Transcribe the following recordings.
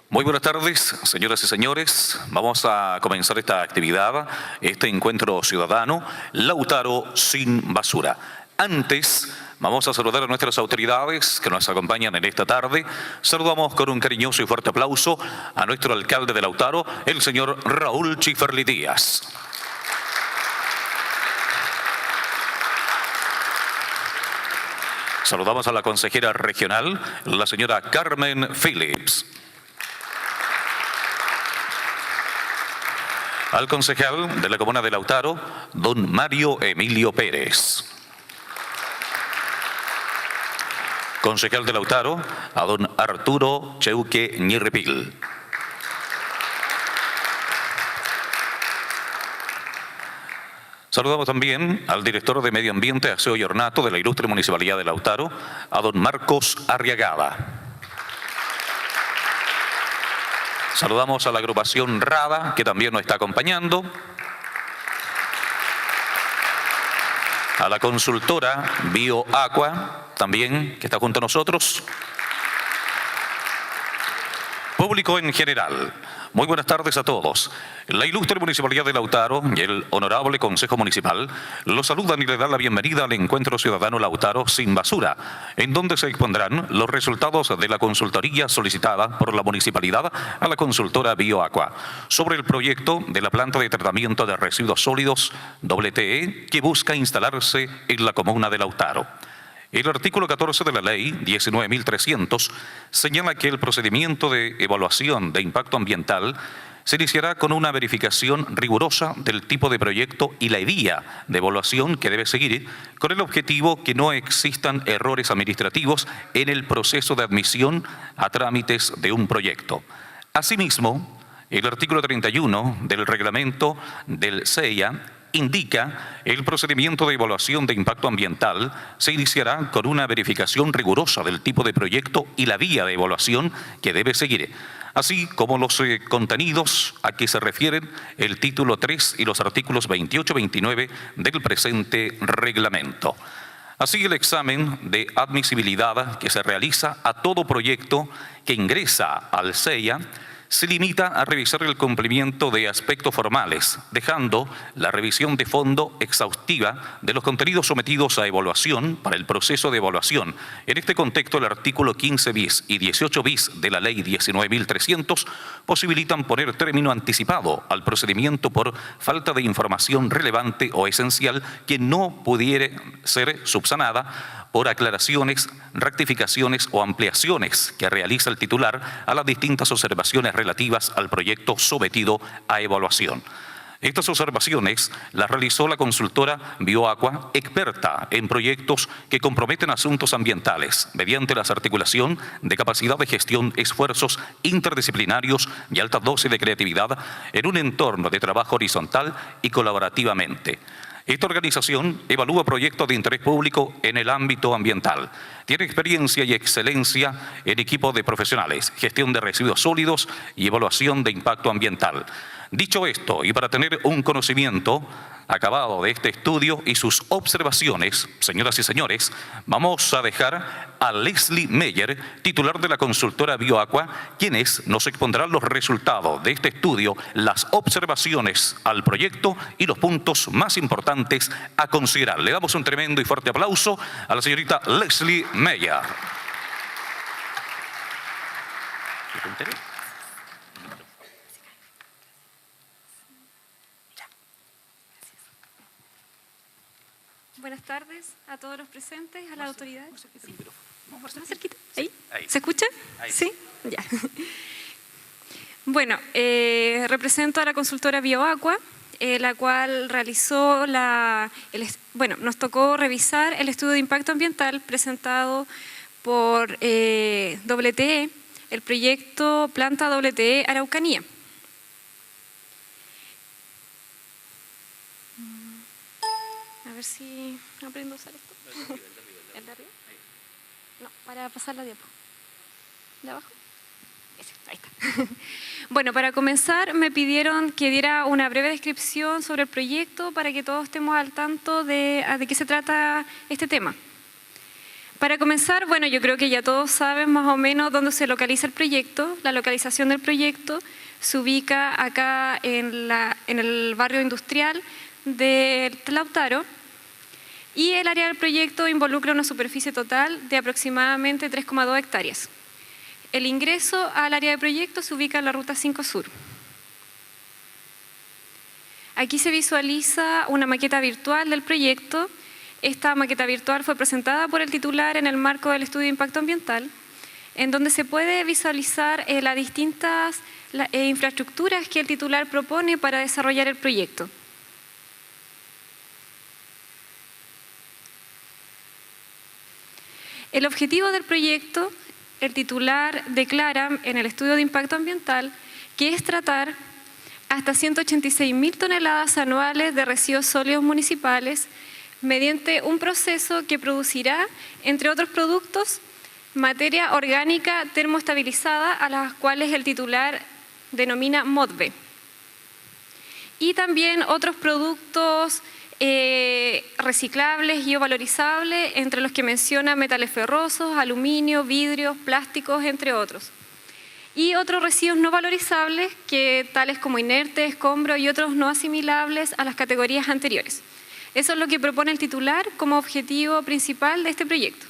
Muy buenas tardes, señoras y señores. Vamos a comenzar esta actividad, este encuentro ciudadano, Lautaro sin basura. Antes, vamos a saludar a nuestras autoridades que nos acompañan en esta tarde. Saludamos con un cariñoso y fuerte aplauso a nuestro alcalde de Lautaro, el señor Raúl Chiferli Díaz. Saludamos a la consejera regional, la señora Carmen Phillips. Al concejal de la comuna de Lautaro, don Mario Emilio Pérez. Concejal de Lautaro, a don Arturo Cheuque Ñirripil. Saludamos también al director de Medio Ambiente, Aseo y Ornato de la Ilustre Municipalidad de Lautaro, a don Marcos Arriagada. Saludamos a la agrupación RADA, que también nos está acompañando. A la consultora BioAqua, también, que está junto a nosotros. Público en general, muy buenas tardes a todos. La Ilustre Municipalidad de Lautaro y el Honorable Consejo Municipal los saludan y le dan la bienvenida al Encuentro Ciudadano Lautaro sin basura, en donde se expondrán los resultados de la consultoría solicitada por la Municipalidad a la consultora BioAqua sobre el proyecto de la planta de tratamiento de residuos sólidos WTE que busca instalarse en la comuna de Lautaro. El artículo 14 de la Ley 19.300 señala que el procedimiento de evaluación de impacto ambiental se iniciará con una verificación rigurosa del tipo de proyecto y la vía de evaluación que debe seguir, con el objetivo que no existan errores administrativos en el proceso de admisión a trámites de un proyecto. Asimismo, el artículo 31 del reglamento del CEIA indica el procedimiento de evaluación de impacto ambiental se iniciará con una verificación rigurosa del tipo de proyecto y la vía de evaluación que debe seguir, así como los contenidos a que se refieren el título 3 y los artículos 28 y 29 del presente reglamento. Así, el examen de admisibilidad que se realiza a todo proyecto que ingresa al CEIA se limita a revisar el cumplimiento de aspectos formales, dejando la revisión de fondo exhaustiva de los contenidos sometidos a evaluación para el proceso de evaluación. En este contexto, el artículo 15 bis y 18 bis de la Ley 19.300 posibilitan poner término anticipado al procedimiento por falta de información relevante o esencial que no pudiera ser subsanada por aclaraciones, rectificaciones o ampliaciones que realiza el titular a las distintas observaciones relativas al proyecto sometido a evaluación. Estas observaciones las realizó la consultora BioAqua, experta en proyectos que comprometen asuntos ambientales, mediante la articulación de capacidad de gestión, esfuerzos interdisciplinarios y alta dosis de creatividad en un entorno de trabajo horizontal y colaborativamente. Esta organización evalúa proyectos de interés público en el ámbito ambiental. Tiene experiencia y excelencia en equipo de profesionales, gestión de residuos sólidos y evaluación de impacto ambiental. Dicho esto, y para tener un conocimiento acabado de este estudio y sus observaciones, señoras y señores, vamos a dejar a Leslie Meyer, titular de la consultora BioAqua, quienes nos expondrán los resultados de este estudio, las observaciones al proyecto y los puntos más importantes a considerar. Le damos un tremendo y fuerte aplauso a la señorita Leslie Meyer. Buenas tardes a todos los presentes, a las autoridades. Más cerquita. ¿Ahí? ¿Se escucha? Ahí. Sí, ya. Bueno, represento a la consultora BioAqua, la cual realizó nos tocó revisar el estudio de impacto ambiental presentado por WTE, el proyecto Planta WTE Araucanía. A ver si aprendo a usar esto. ¿El de arriba? No, para pasar la diapo. ¿De abajo? Ese, ahí está. Bueno, para comenzar me pidieron que diera una breve descripción sobre el proyecto para que todos estemos al tanto de qué se trata este tema. Para comenzar, bueno, yo creo que ya todos saben más o menos dónde se localiza el proyecto. La localización del proyecto se ubica acá en el barrio industrial de Lautaro y el área del proyecto involucra una superficie total de aproximadamente 3,2 hectáreas. El ingreso al área de proyecto se ubica en la Ruta 5 Sur. Aquí se visualiza una maqueta virtual del proyecto. Esta maqueta virtual fue presentada por el titular en el marco del estudio de impacto ambiental, en donde se puede visualizar las distintas infraestructuras que el titular propone para desarrollar el proyecto. El objetivo del proyecto, el titular declara en el estudio de impacto ambiental que es tratar hasta 186.000 toneladas anuales de residuos sólidos municipales mediante un proceso que producirá, entre otros productos, materia orgánica termoestabilizada, a las cuales el titular denomina MODVE, y también otros productos reciclables y o valorizables, entre los que menciona metales ferrosos, aluminio, vidrios, plásticos, entre otros. Y otros residuos no valorizables, tales como inertes, escombros y otros no asimilables a las categorías anteriores. Eso es lo que propone el titular como objetivo principal de este proyecto.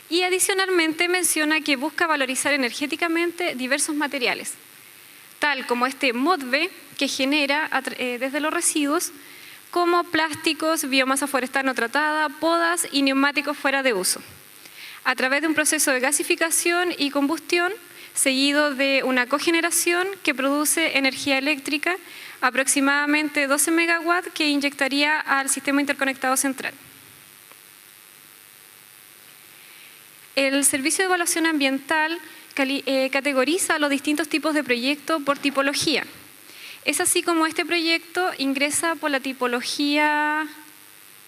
Y adicionalmente menciona que busca valorizar energéticamente diversos materiales, tal como este MODVE que genera desde los residuos, como plásticos, biomasa forestal no tratada, podas y neumáticos fuera de uso, a través de un proceso de gasificación y combustión, seguido de una cogeneración que produce energía eléctrica, aproximadamente 12 megawatts, que inyectaría al sistema interconectado central. El Servicio de Evaluación Ambiental categoriza los distintos tipos de proyectos por tipología. Es así como este proyecto ingresa por la tipología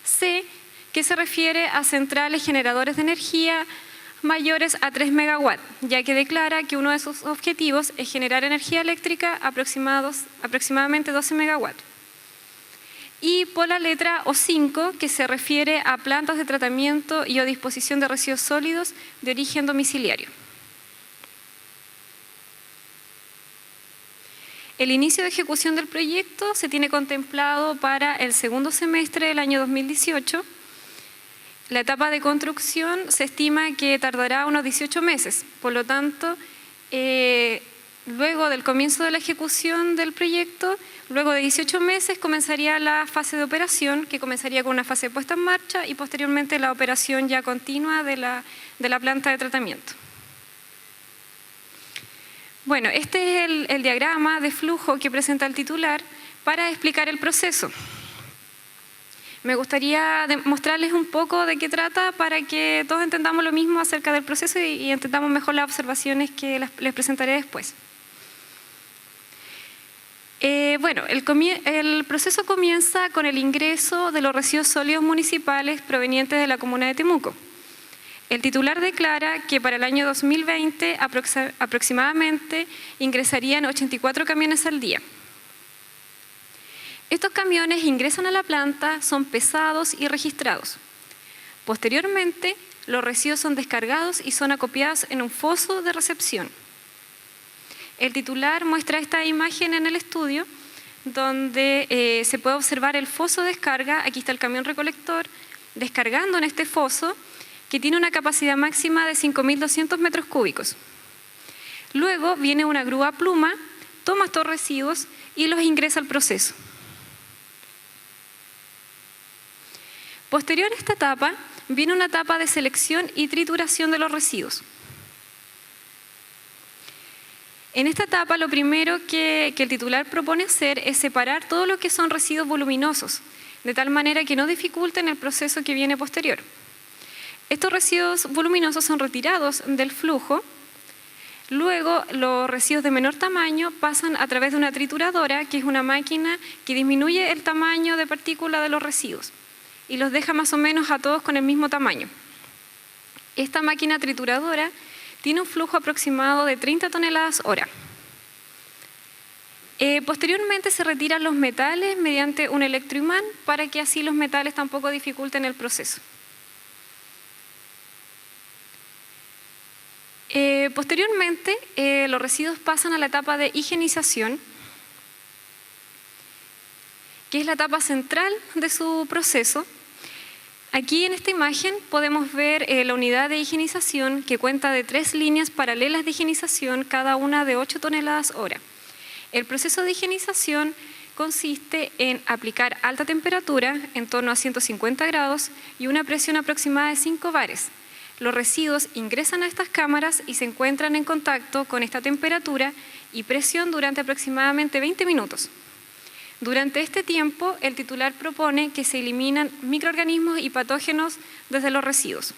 C, que se refiere a centrales generadores de energía mayores a 3 megawatts, ya que declara que uno de sus objetivos es generar energía eléctrica aproximadamente 12 megawatts. Y por la letra O5, que se refiere a plantas de tratamiento y o disposición de residuos sólidos de origen domiciliario. El inicio de ejecución del proyecto se tiene contemplado para el segundo semestre del año 2018. La etapa de construcción se estima que tardará unos 18 meses, por lo tanto, luego del comienzo de la ejecución del proyecto, luego de 18 meses comenzaría la fase de operación, que comenzaría con una fase de puesta en marcha y posteriormente la operación ya continua de la planta de tratamiento. Bueno, este es el diagrama de flujo que presenta el titular para explicar el proceso. Me gustaría mostrarles un poco de qué trata para que todos entendamos lo mismo acerca del proceso y entendamos mejor las observaciones que les presentaré después. Bueno, el proceso comienza con el ingreso de los residuos sólidos municipales provenientes de la comuna de Temuco. El titular declara que para el año 2020 aproximadamente ingresarían 84 camiones al día. Estos camiones ingresan a la planta, son pesados y registrados. Posteriormente, los residuos son descargados y son acopiados en un foso de recepción. El titular muestra esta imagen en el estudio, donde se puede observar el foso de descarga. Aquí está el camión recolector descargando en este foso, que tiene una capacidad máxima de 5.200 metros cúbicos. Luego viene una grúa pluma, toma estos residuos y los ingresa al proceso. Posterior a esta etapa, viene una etapa de selección y trituración de los residuos. En esta etapa, lo primero que el titular propone hacer es separar todo lo que son residuos voluminosos, de tal manera que no dificulten el proceso que viene posterior. Estos residuos voluminosos son retirados del flujo. Luego, los residuos de menor tamaño pasan a través de una trituradora, que es una máquina que disminuye el tamaño de partícula de los residuos y los deja más o menos a todos con el mismo tamaño. Esta máquina trituradora tiene un flujo aproximado de 30 toneladas hora. Posteriormente se retiran los metales mediante un electroimán para que así los metales tampoco dificulten el proceso. Posteriormente, los residuos pasan a la etapa de higienización, que es la etapa central de su proceso. Aquí en esta imagen podemos ver la unidad de higienización que cuenta de 3 líneas paralelas de higienización, cada una de 8 toneladas hora. El proceso de higienización consiste en aplicar alta temperatura, en torno a 150 grados, y una presión aproximada de 5 bares. Los residuos ingresan a estas cámaras y se encuentran en contacto con esta temperatura y presión durante aproximadamente 20 minutos. Durante este tiempo, el titular propone que se eliminan microorganismos y patógenos desde los residuos.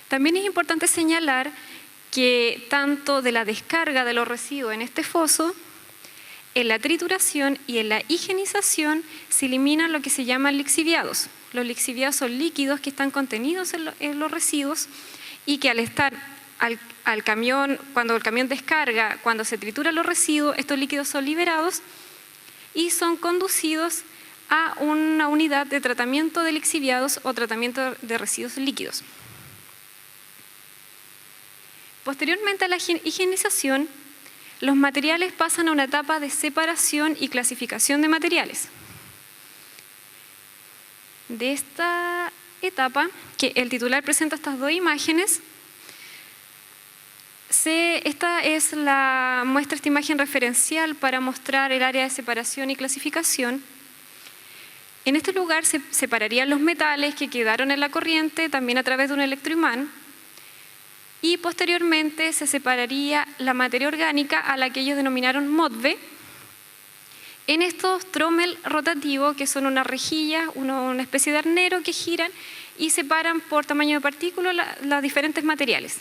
También es importante señalar que tanto de la descarga de los residuos en este foso, en la trituración y en la higienización se eliminan lo que se llaman lixiviados. Los lixiviados son líquidos que están contenidos en los residuos y que al estar al camión, cuando el camión descarga, cuando se trituran los residuos, estos líquidos son liberados y son conducidos a una unidad de tratamiento de lixiviados o tratamiento de residuos líquidos. Posteriormente a la higienización, los materiales pasan a una etapa de separación y clasificación de materiales. De esta etapa, que el titular presenta estas 2 imágenes, esta imagen referencial para mostrar el área de separación y clasificación. En este lugar se separarían los metales que quedaron en la corriente, también a través de un electroimán, y posteriormente se separaría la materia orgánica a la que ellos denominaron MODVE, en estos trommel rotativos, que son unas rejillas, una especie de arnero que giran y separan por tamaño de partículas los diferentes materiales.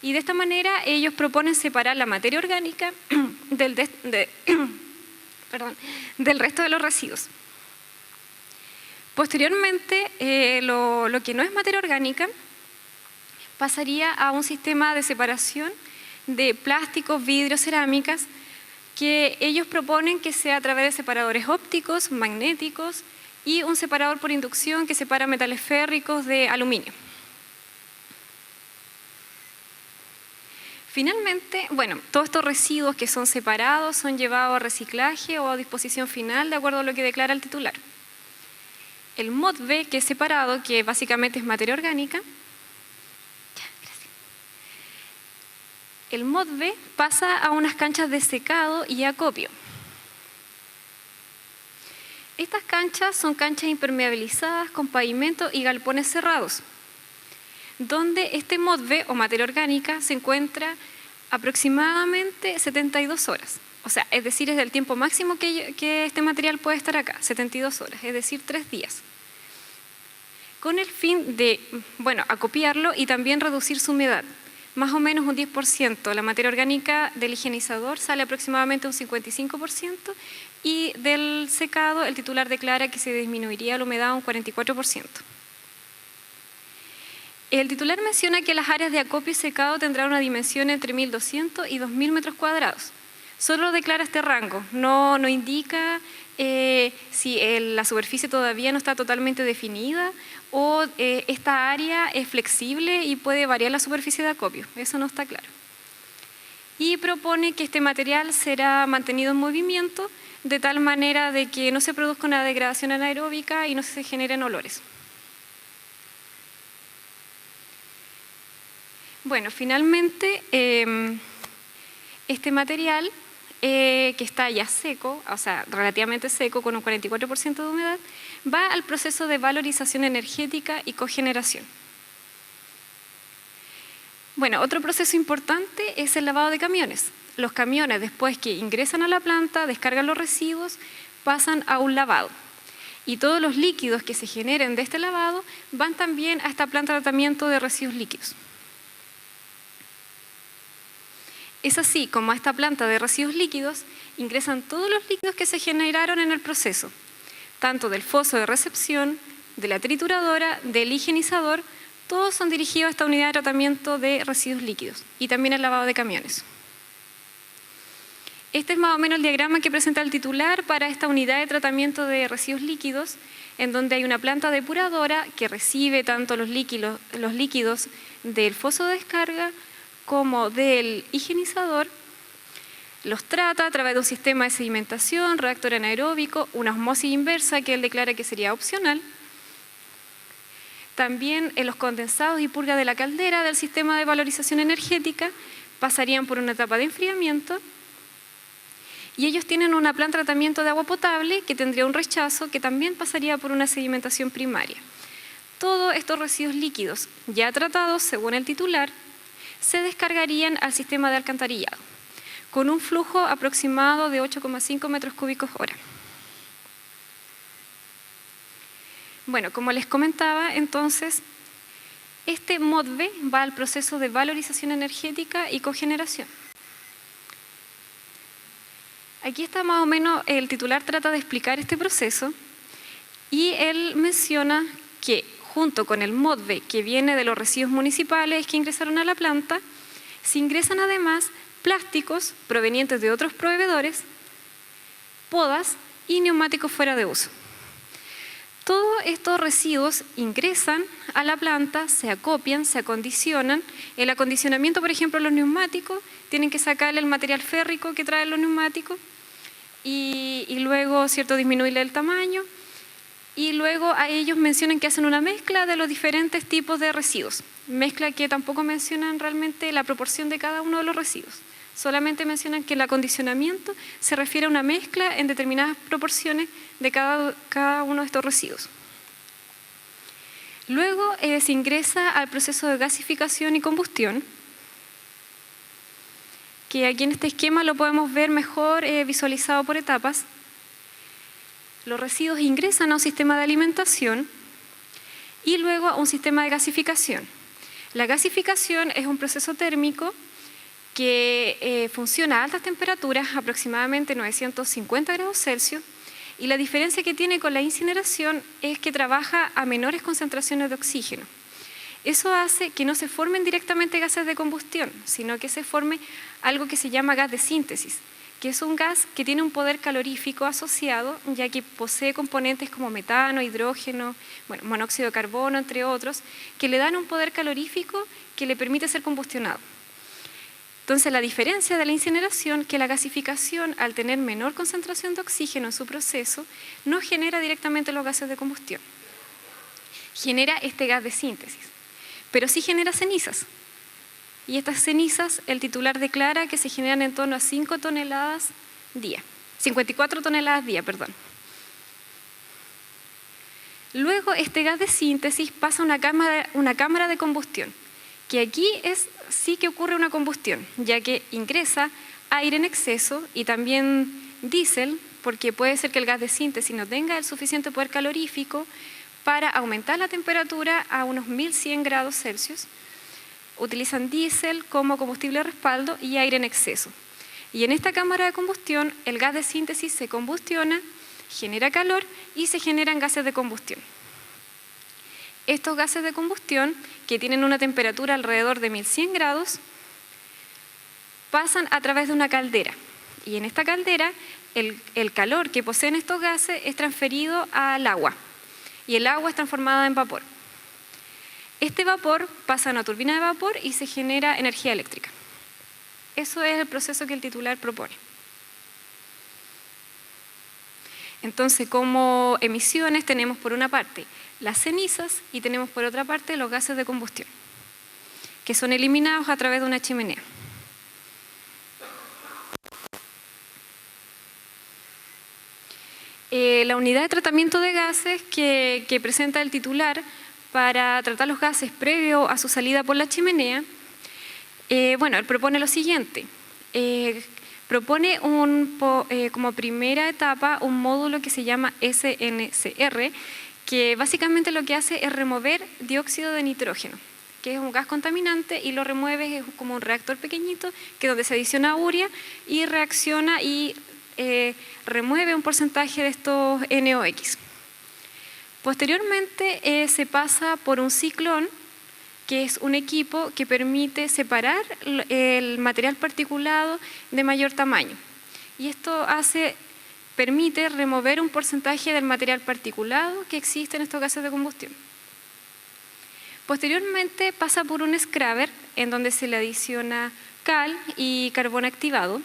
Y de esta manera ellos proponen separar la materia orgánica del resto de los residuos. Posteriormente, lo que no es materia orgánica pasaría a un sistema de separación de plásticos, vidrios, cerámicas, que ellos proponen que sea a través de separadores ópticos, magnéticos y un separador por inducción que separa metales férricos de aluminio. Finalmente, todos estos residuos que son separados son llevados a reciclaje o a disposición final de acuerdo a lo que declara el titular. El MODVE, que es separado, que básicamente es materia orgánica, el MODVE pasa a unas canchas de secado y acopio. Estas canchas son canchas impermeabilizadas con pavimento y galpones cerrados, donde este MODVE o materia orgánica se encuentra aproximadamente 72 horas. O sea, es decir, es el tiempo máximo que este material puede estar acá, 72 horas, es decir, 3 días. Con el fin de, acopiarlo y también reducir su humedad. Más o menos un 10%. La materia orgánica del higienizador sale aproximadamente un 55% y del secado el titular declara que se disminuiría la humedad a un 44%. El titular menciona que las áreas de acopio y secado tendrán una dimensión entre 1.200 y 2.000 metros cuadrados. Solo declara este rango, no indica si la superficie todavía no está totalmente definida o esta área es flexible y puede variar la superficie de acopio. Eso no está claro. Y propone que este material será mantenido en movimiento de tal manera de que no se produzca una degradación anaeróbica y no se generen olores. Finalmente, este material que está ya seco, o sea, relativamente seco, con un 44% de humedad, va al proceso de valorización energética y cogeneración. Otro proceso importante es el lavado de camiones. Los camiones, después que ingresan a la planta, descargan los residuos, pasan a un lavado. Y todos los líquidos que se generen de este lavado van también a esta planta de tratamiento de residuos líquidos. Es así como a esta planta de residuos líquidos ingresan todos los líquidos que se generaron en el proceso, tanto del foso de recepción, de la trituradora, del higienizador, todos son dirigidos a esta unidad de tratamiento de residuos líquidos y también el lavado de camiones. Este es más o menos el diagrama que presenta el titular para esta unidad de tratamiento de residuos líquidos, en donde hay una planta depuradora que recibe tanto los líquidos del foso de descarga como del higienizador, los trata a través de un sistema de sedimentación, reactor anaeróbico, una osmosis inversa que él declara que sería opcional. También los condensados y purga de la caldera del sistema de valorización energética pasarían por una etapa de enfriamiento. Y ellos tienen una planta de tratamiento de agua potable que tendría un rechazo que también pasaría por una sedimentación primaria. Todos estos residuos líquidos ya tratados, según el titular, se descargarían al sistema de alcantarillado, con un flujo aproximado de 8,5 metros cúbicos hora. Bueno, como les comentaba, entonces, este MODVE va al proceso de valorización energética y cogeneración. Aquí está más o menos, el titular trata de explicar este proceso y él menciona que junto con el MODVE que viene de los residuos municipales que ingresaron a la planta, se ingresan además plásticos provenientes de otros proveedores, podas y neumáticos fuera de uso. Todos estos residuos ingresan a la planta, se acopian, se acondicionan. El acondicionamiento, por ejemplo, los neumáticos, tienen que sacarle el material férrico que traen los neumáticos y luego, ¿cierto?, disminuirle el tamaño. Y luego a ellos mencionan que hacen una mezcla de los diferentes tipos de residuos. Mezcla que tampoco mencionan realmente la proporción de cada uno de los residuos. Solamente mencionan que el acondicionamiento se refiere a una mezcla en determinadas proporciones de cada uno de estos residuos. Luego se ingresa al proceso de gasificación y combustión, que aquí en este esquema lo podemos ver mejor visualizado por etapas. Los residuos ingresan a un sistema de alimentación y luego a un sistema de gasificación. La gasificación es un proceso térmico que funciona a altas temperaturas, aproximadamente 950 grados Celsius, y la diferencia que tiene con la incineración es que trabaja a menores concentraciones de oxígeno. Eso hace que no se formen directamente gases de combustión, sino que se forme algo que se llama gas de síntesis, que es un gas que tiene un poder calorífico asociado, ya que posee componentes como metano, hidrógeno, monóxido de carbono, entre otros, que le dan un poder calorífico que le permite ser combustionado. Entonces, la diferencia de la incineración es que la gasificación, al tener menor concentración de oxígeno en su proceso, no genera directamente los gases de combustión. Genera este gas de síntesis, pero sí genera cenizas. Y estas cenizas, el titular declara que se generan en torno a 54 toneladas día, perdón. Luego, este gas de síntesis pasa a una cámara de combustión, que aquí sí que ocurre una combustión, ya que ingresa aire en exceso y también diésel, porque puede ser que el gas de síntesis no tenga el suficiente poder calorífico para aumentar la temperatura a unos 1100 grados Celsius. Utilizan diésel como combustible de respaldo y aire en exceso. Y en esta cámara de combustión, el gas de síntesis se combustiona, genera calor y se generan gases de combustión. Estos gases de combustión, que tienen una temperatura alrededor de 1100 grados, pasan a través de una caldera. Y en esta caldera, el calor que poseen estos gases es transferido al agua. Y el agua es transformada en vapor. Este vapor pasa a una turbina de vapor y se genera energía eléctrica. Eso es el proceso que el titular propone. Entonces, como emisiones tenemos por una parte las cenizas y tenemos por otra parte los gases de combustión, que son eliminados a través de una chimenea. La unidad de tratamiento de gases que presenta el titular para tratar los gases previo a su salida por la chimenea, él propone lo siguiente. Propone como primera etapa un módulo que se llama SNCR, que básicamente lo que hace es remover dióxido de nitrógeno, que es un gas contaminante, y lo remueve, es como un reactor pequeñito, que es donde se adiciona urea y reacciona y remueve un porcentaje de estos NOx. Posteriormente se pasa por un ciclón, que es un equipo que permite separar el material particulado de mayor tamaño. y esto permite remover un porcentaje del material particulado que existe en estos gases de combustión. Posteriormente pasa por un scrubber en donde se le adiciona cal y carbón activado.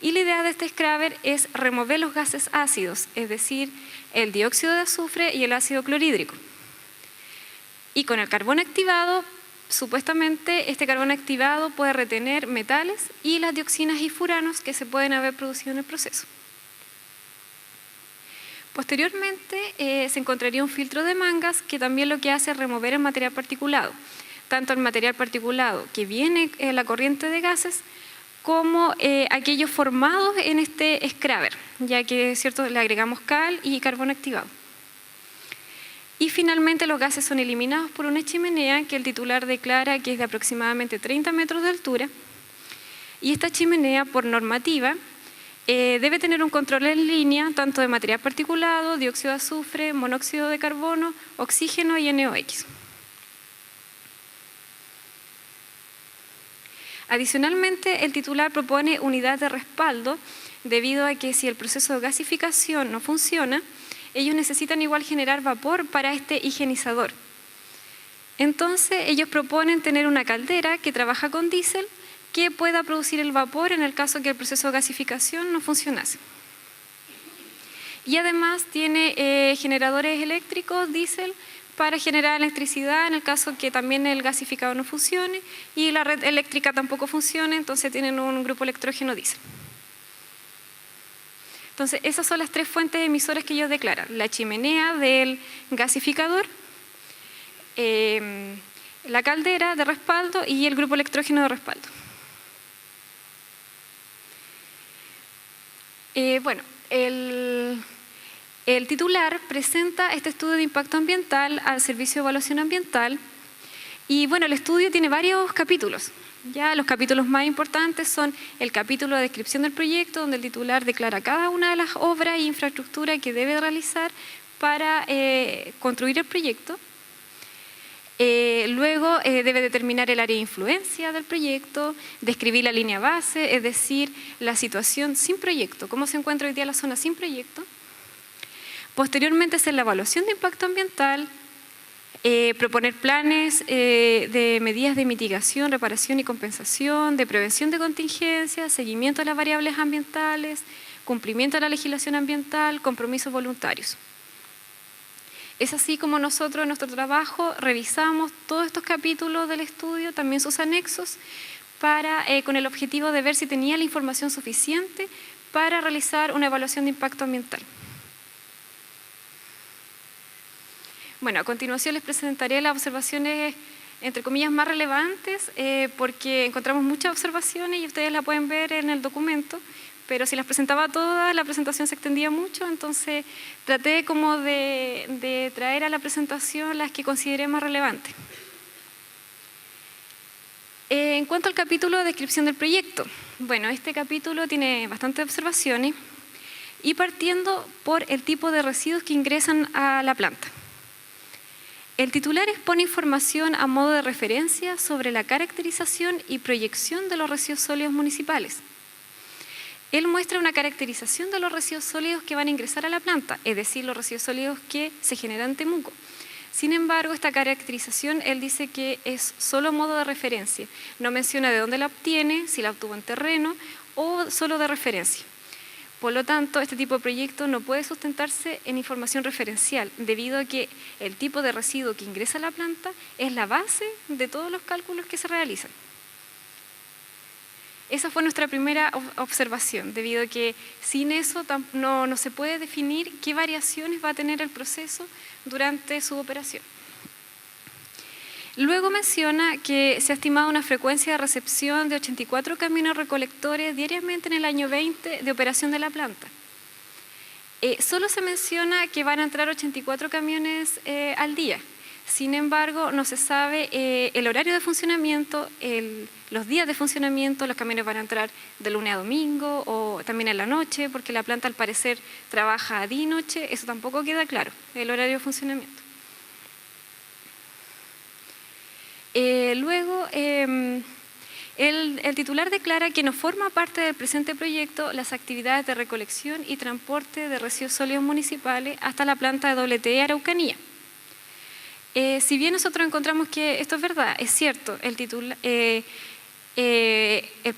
Y la idea de este scrubber es remover los gases ácidos, es decir, el dióxido de azufre y el ácido clorhídrico. Y con el carbón activado, supuestamente este carbón activado puede retener metales y las dioxinas y furanos que se pueden haber producido en el proceso. Posteriormente se encontraría un filtro de mangas que también lo que hace es remover el material particulado, tanto el material particulado que viene en la corriente de gases como aquellos formados en este scrubber, ya que ¿cierto? Le agregamos cal y carbón activado. Y finalmente los gases son eliminados por una chimenea que el titular declara que es de aproximadamente 30 metros de altura, y esta chimenea, por normativa, debe tener un control en línea tanto de material particulado, dióxido de azufre, monóxido de carbono, oxígeno y NOx. Adicionalmente, el titular propone unidad de respaldo debido a que si el proceso de gasificación no funciona, ellos necesitan igual generar vapor para este higienizador. Entonces, ellos proponen tener una caldera que trabaja con diésel que pueda producir el vapor en el caso que el proceso de gasificación no funcionase. Y además tiene generadores eléctricos, diésel, para generar electricidad en el caso que también el gasificador no funcione y la red eléctrica tampoco funcione, entonces tienen un grupo electrógeno diésel. Entonces, esas son las tres fuentes emisoras que ellos declaran: la chimenea del gasificador, la caldera de respaldo y el grupo electrógeno de respaldo. Bueno, el titular presenta este estudio de impacto ambiental al Servicio de Evaluación Ambiental y bueno, el estudio tiene varios capítulos. Ya los capítulos más importantes son el capítulo de descripción del proyecto, donde el titular declara cada una de las obras e infraestructura que debe realizar para construir el proyecto. Luego debe determinar el área de influencia del proyecto, describir la línea base, es decir, la situación sin proyecto, cómo se encuentra hoy día la zona sin proyecto. Posteriormente hacer la evaluación de impacto ambiental, proponer planes de medidas de mitigación, reparación y compensación, de prevención de contingencias, seguimiento de las variables ambientales, cumplimiento de la legislación ambiental, compromisos voluntarios. Es así como nosotros en nuestro trabajo revisamos todos estos capítulos del estudio, también sus anexos, con el objetivo de ver si tenía la información suficiente para realizar una evaluación de impacto ambiental. Bueno, a continuación les presentaré las observaciones, entre comillas, más relevantes, porque encontramos muchas observaciones y ustedes las pueden ver en el documento, pero si las presentaba todas, la presentación se extendía mucho, entonces traté como de traer a la presentación las que consideré más relevantes. En cuanto al capítulo de descripción del proyecto, bueno, este capítulo tiene bastantes observaciones y partiendo por el tipo de residuos que ingresan a la planta. El titular expone información a modo de referencia sobre la caracterización y proyección de los residuos sólidos municipales. Él muestra una caracterización de los residuos sólidos que van a ingresar a la planta, es decir, los residuos sólidos que se generan en Temuco. Sin embargo, esta caracterización, él dice que es solo modo de referencia. No menciona de dónde la obtiene, si la obtuvo en terreno o solo de referencia. Por lo tanto, este tipo de proyecto no puede sustentarse en información referencial, debido a que el tipo de residuo que ingresa a la planta es la base de todos los cálculos que se realizan. Esa fue nuestra primera observación, debido a que sin eso no se puede definir qué variaciones va a tener el proceso durante su operación. Luego menciona que se ha estimado una frecuencia de recepción de 84 camiones recolectores diariamente en el año 20 de operación de la planta. Solo se menciona que van a entrar 84 camiones al día. Sin embargo, no se sabe el horario de funcionamiento, los días de funcionamiento. Los camiones van a entrar de lunes a domingo o también en la noche, porque la planta al parecer trabaja día y noche. Eso tampoco queda claro, el horario de funcionamiento. Luego El titular declara que no forma parte del presente proyecto las actividades de recolección y transporte de residuos sólidos municipales hasta la planta de WTE Araucanía. Si bien nosotros encontramos que esto es verdad, es cierto, el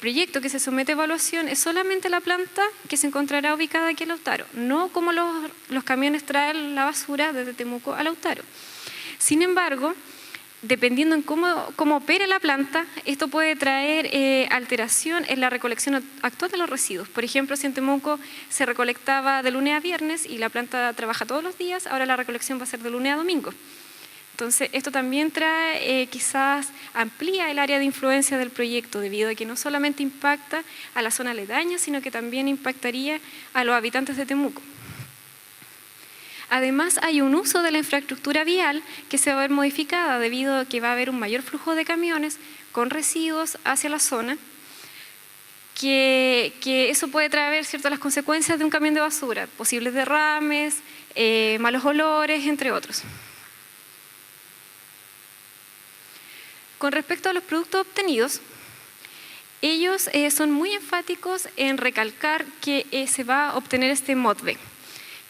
proyecto que se somete a evaluación es solamente la planta que se encontrará ubicada aquí en Lautaro, no como los camiones traen la basura desde Temuco a Lautaro. Sin embargo, dependiendo en cómo opere la planta, esto puede traer alteración en la recolección actual de los residuos. Por ejemplo, si en Temuco se recolectaba de lunes a viernes y la planta trabaja todos los días, ahora la recolección va a ser de lunes a domingo. Entonces, esto también trae, quizás amplía el área de influencia del proyecto, debido a que no solamente impacta a la zona aledaña, sino que también impactaría a los habitantes de Temuco. Además, hay un uso de la infraestructura vial que se va a ver modificada debido a que va a haber un mayor flujo de camiones con residuos hacia la zona, que eso puede traer las consecuencias de un camión de basura, posibles derrames, malos olores, entre otros. Con respecto a los productos obtenidos, ellos son muy enfáticos en recalcar que se va a obtener este MODB,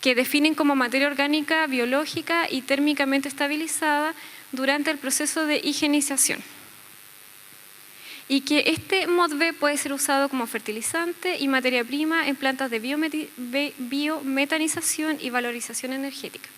que definen como materia orgánica, biológica y térmicamente estabilizada durante el proceso de higienización. Y que este MODB puede ser usado como fertilizante y materia prima en plantas de biometanización y valorización energética.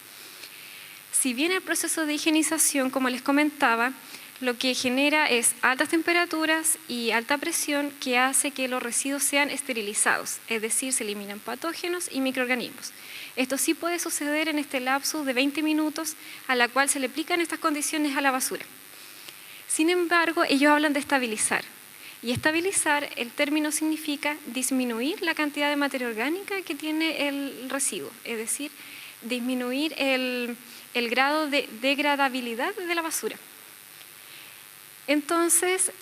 Si bien el proceso de higienización, como les comentaba, lo que genera es altas temperaturas y alta presión que hace que los residuos sean esterilizados, es decir, se eliminan patógenos y microorganismos. Esto sí puede suceder en este lapso de 20 minutos a la cual se le aplican estas condiciones a la basura. Sin embargo, ellos hablan de estabilizar. Y estabilizar, el término significa disminuir la cantidad de materia orgánica que tiene el residuo, es decir, disminuir el grado de degradabilidad de la basura. Entonces,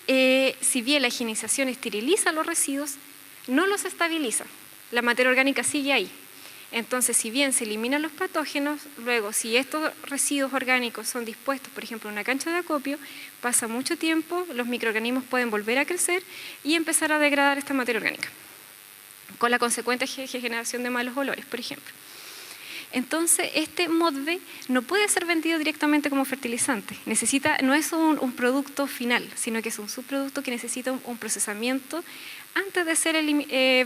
si bien la higienización esteriliza los residuos, no los estabiliza. La materia orgánica sigue ahí. Entonces, si bien se eliminan los patógenos, luego si estos residuos orgánicos son dispuestos, por ejemplo, en una cancha de acopio, pasa mucho tiempo, los microorganismos pueden volver a crecer y empezar a degradar esta materia orgánica, con la consecuente generación de malos olores, por ejemplo. Entonces, este MODB no puede ser vendido directamente como fertilizante. No es un producto final, sino que es un subproducto que necesita un procesamiento antes de ser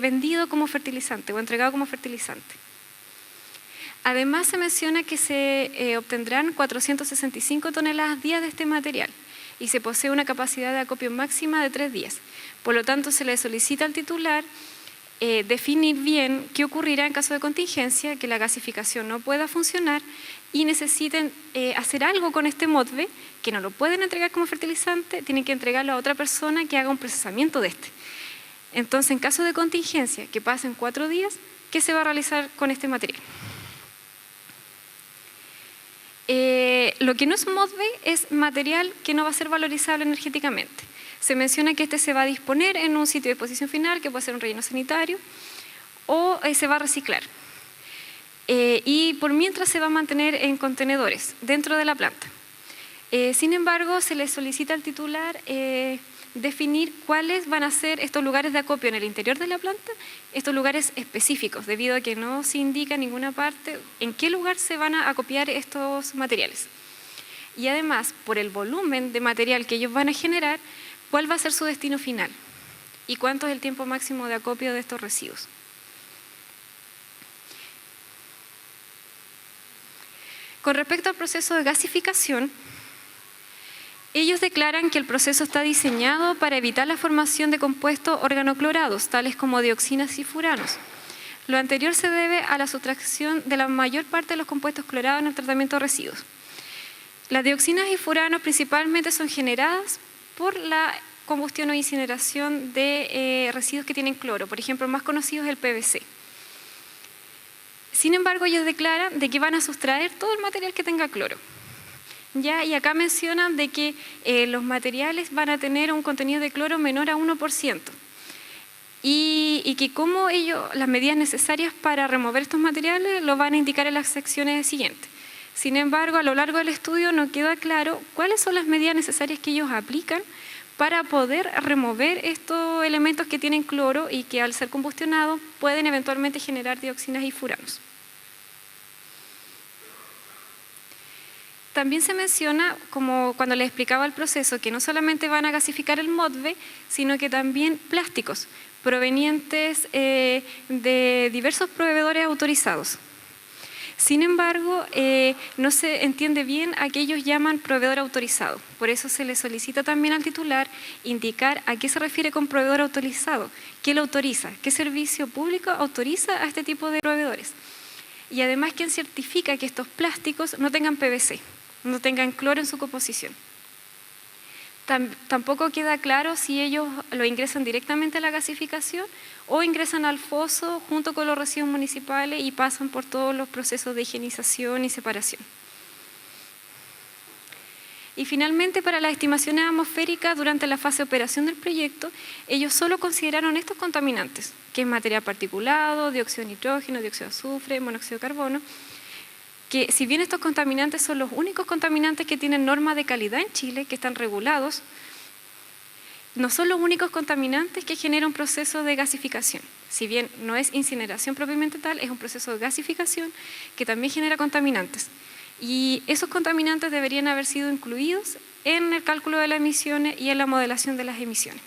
vendido como fertilizante o entregado como fertilizante. Además, se menciona que se obtendrán 465 toneladas día de este material y se posee una capacidad de acopio máxima de 3 días. Por lo tanto, se le solicita al titular definir bien qué ocurrirá en caso de contingencia, que la gasificación no pueda funcionar y necesiten hacer algo con este MODB, que no lo pueden entregar como fertilizante, tienen que entregarlo a otra persona que haga un procesamiento de este. Entonces, en caso de contingencia, que pasen 4 días, ¿qué se va a realizar con este material? Lo que no es MODB es material que no va a ser valorizable energéticamente. Se menciona que este se va a disponer en un sitio de disposición final, que puede ser un relleno sanitario, o se va a reciclar. Y por mientras se va a mantener en contenedores dentro de la planta. Sin embargo, se le solicita al titular definir cuáles van a ser estos lugares de acopio en el interior de la planta, estos lugares específicos, debido a que no se indica en ninguna parte en qué lugar se van a acopiar estos materiales. Y además, por el volumen de material que ellos van a generar, cuál va a ser su destino final y cuánto es el tiempo máximo de acopio de estos residuos. Con respecto al proceso de gasificación, ellos declaran que el proceso está diseñado para evitar la formación de compuestos organoclorados, tales como dioxinas y furanos. Lo anterior se debe a la sustracción de la mayor parte de los compuestos clorados en el tratamiento de residuos. Las dioxinas y furanos principalmente son generadas por la combustión o incineración de residuos que tienen cloro. Por ejemplo, el más conocido es el PVC. Sin embargo, ellos declaran de que van a sustraer todo el material que tenga cloro. ¿Ya? Y acá mencionan de que los materiales van a tener un contenido de cloro menor a 1%. Y que como las medidas necesarias para remover estos materiales lo van a indicar en las secciones siguientes. Sin embargo, a lo largo del estudio no queda claro cuáles son las medidas necesarias que ellos aplican para poder remover estos elementos que tienen cloro y que al ser combustionados pueden eventualmente generar dioxinas y furanos. También se menciona, como cuando les explicaba el proceso, que no solamente van a gasificar el MODVE, sino que también plásticos provenientes de diversos proveedores autorizados. Sin embargo, no se entiende bien a qué ellos llaman proveedor autorizado. Por eso se le solicita también al titular indicar a qué se refiere con proveedor autorizado, qué lo autoriza, qué servicio público autoriza a este tipo de proveedores. Y además, quién certifica que estos plásticos no tengan PVC, no tengan cloro en su composición. Tampoco queda claro si ellos lo ingresan directamente a la gasificación o ingresan al foso junto con los residuos municipales y pasan por todos los procesos de higienización y separación. Y finalmente, para las estimaciones atmosféricas durante la fase de operación del proyecto, ellos solo consideraron estos contaminantes, que es material particulado, dióxido de nitrógeno, dióxido de azufre, monóxido de carbono, que si bien estos contaminantes son los únicos contaminantes que tienen normas de calidad en Chile, que están regulados, no son los únicos contaminantes que generan un proceso de gasificación. Si bien no es incineración propiamente tal, es un proceso de gasificación que también genera contaminantes. Y esos contaminantes deberían haber sido incluidos en el cálculo de las emisiones y en la modelación de las emisiones.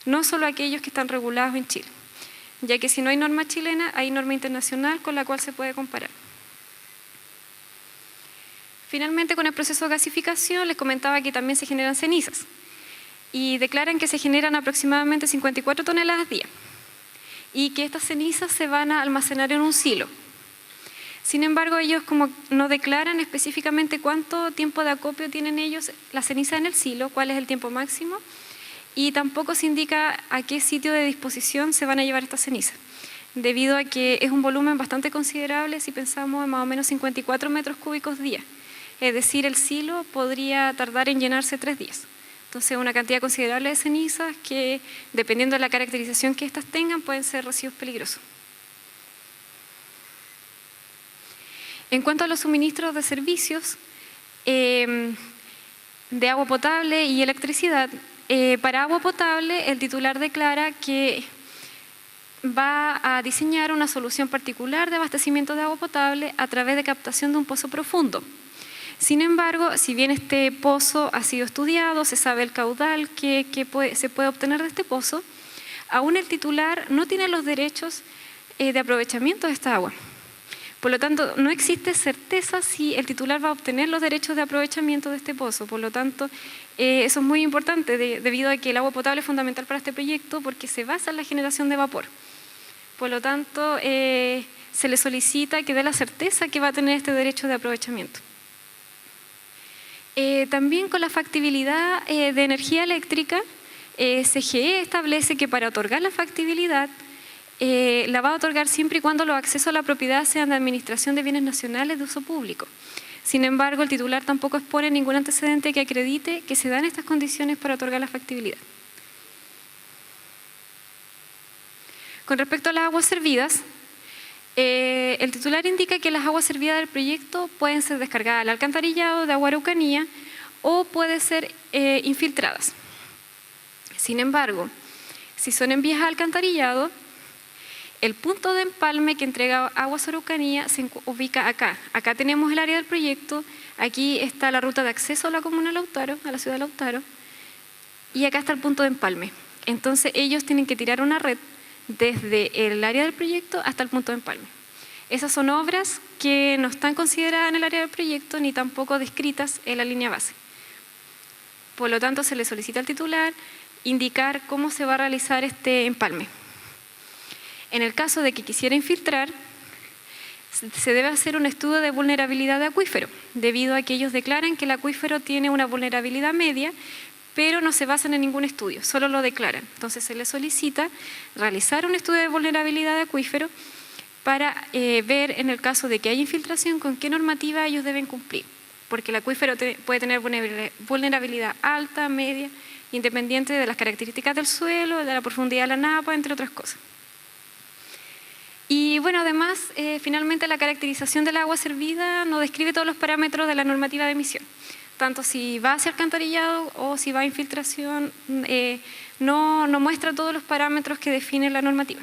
No solo aquellos que están regulados en Chile, ya que si no hay norma chilena, hay norma internacional con la cual se puede comparar. Finalmente, con el proceso de gasificación, les comentaba que también se generan cenizas y declaran que se generan aproximadamente 54 toneladas día y que estas cenizas se van a almacenar en un silo. Sin embargo, ellos como no declaran específicamente cuánto tiempo de acopio tienen ellos la ceniza en el silo, cuál es el tiempo máximo, y tampoco se indica a qué sitio de disposición se van a llevar estas cenizas, debido a que es un volumen bastante considerable si pensamos en más o menos 54 metros cúbicos día. Es decir, el silo podría tardar en llenarse 3 días. Entonces, una cantidad considerable de cenizas que, dependiendo de la caracterización que éstas tengan, pueden ser residuos peligrosos. En cuanto a los suministros de servicios de agua potable y electricidad, para agua potable el titular declara que va a diseñar una solución particular de abastecimiento de agua potable a través de captación de un pozo profundo. Sin embargo, si bien este pozo ha sido estudiado, se sabe el caudal que se puede obtener de este pozo, aún el titular no tiene los derechos de aprovechamiento de esta agua. Por lo tanto, no existe certeza si el titular va a obtener los derechos de aprovechamiento de este pozo. Por lo tanto, eso es muy importante debido a que el agua potable es fundamental para este proyecto porque se basa en la generación de vapor. Por lo tanto, se le solicita que dé la certeza que va a tener este derecho de aprovechamiento. También con la factibilidad de energía eléctrica, CGE establece que para otorgar la factibilidad la va a otorgar siempre y cuando los accesos a la propiedad sean de administración de bienes nacionales de uso público. Sin embargo, el titular tampoco expone ningún antecedente que acredite que se dan estas condiciones para otorgar la factibilidad. Con respecto a las aguas servidas, el titular indica que las aguas servidas del proyecto pueden ser descargadas al alcantarillado de agua Araucanía o pueden ser infiltradas. Sin embargo, si son envías al alcantarillado, el punto de empalme que entrega Aguas Araucanía se ubica acá. Acá tenemos el área del proyecto, aquí está la ruta de acceso a la comuna de Lautaro, a la ciudad de Lautaro, y acá está el punto de empalme. Entonces ellos tienen que tirar una red desde el área del proyecto hasta el punto de empalme. Esas son obras que no están consideradas en el área del proyecto ni tampoco descritas en la línea base. Por lo tanto, se le solicita al titular indicar cómo se va a realizar este empalme. En el caso de que quisiera infiltrar, se debe hacer un estudio de vulnerabilidad de acuífero, debido a que ellos declaran que el acuífero tiene una vulnerabilidad media, pero no se basan en ningún estudio, solo lo declaran. Entonces se les solicita realizar un estudio de vulnerabilidad de acuífero para ver en el caso de que haya infiltración con qué normativa ellos deben cumplir, porque el acuífero puede tener vulnerabilidad alta, media, independiente de las características del suelo, de la profundidad de la napa, entre otras cosas. Y bueno, además, finalmente la caracterización del agua servida no describe todos los parámetros de la normativa de emisión. tanto si va hacia alcantarillado o si va a infiltración, no muestra todos los parámetros que define la normativa.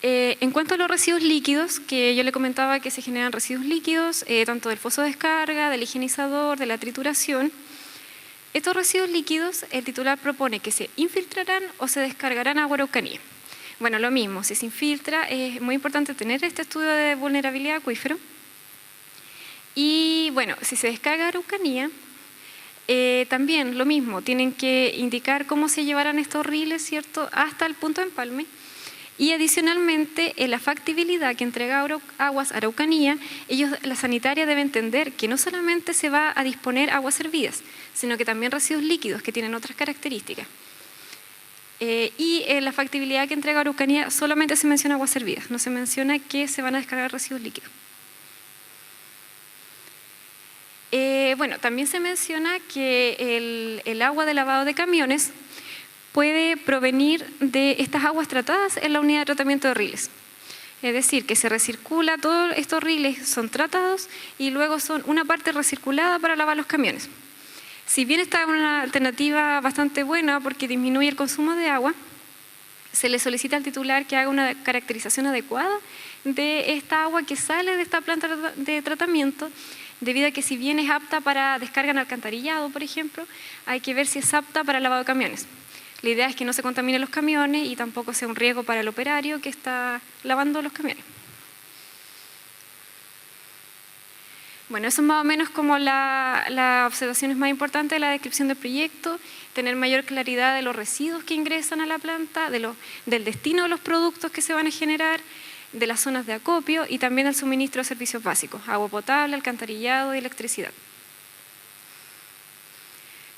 En cuanto a los residuos líquidos, que yo le comentaba que se generan residuos líquidos, tanto del foso de descarga, del higienizador, de la trituración. Estos residuos líquidos, el titular propone que se infiltrarán o se descargarán a agua Araucanía. Bueno, lo mismo, si se infiltra, es muy importante tener este estudio de vulnerabilidad acuífero. Y bueno, si se descarga a Araucanía, también lo mismo, tienen que indicar cómo se llevarán estos riles, ¿cierto?, hasta el punto de empalme. Y adicionalmente, en la factibilidad que entrega Aguas Araucanía, la sanitaria debe entender que no solamente se va a disponer aguas hervidas, sino que también residuos líquidos que tienen otras características. Y en la factibilidad que entrega Araucanía solamente se menciona aguas hervidas, no se menciona que se van a descargar residuos líquidos. Bueno, también se menciona que el agua de lavado de camiones puede provenir de estas aguas tratadas en la unidad de tratamiento de riles. Es decir, que se recircula, todos estos riles son tratados y luego son una parte recirculada para lavar los camiones. Si bien esta es una alternativa bastante buena porque disminuye el consumo de agua, se le solicita al titular que haga una caracterización adecuada de esta agua que sale de esta planta de tratamiento, debido a que si bien es apta para descarga en alcantarillado, por ejemplo, hay que ver si es apta para lavado de camiones. La idea es que no se contaminen los camiones y tampoco sea un riesgo para el operario que está lavando los camiones. Bueno, eso es más o menos como las observaciones más importantes de la descripción del proyecto, tener mayor claridad de los residuos que ingresan a la planta, del destino de los productos que se van a generar, de las zonas de acopio y también del suministro de servicios básicos, agua potable, alcantarillado y electricidad.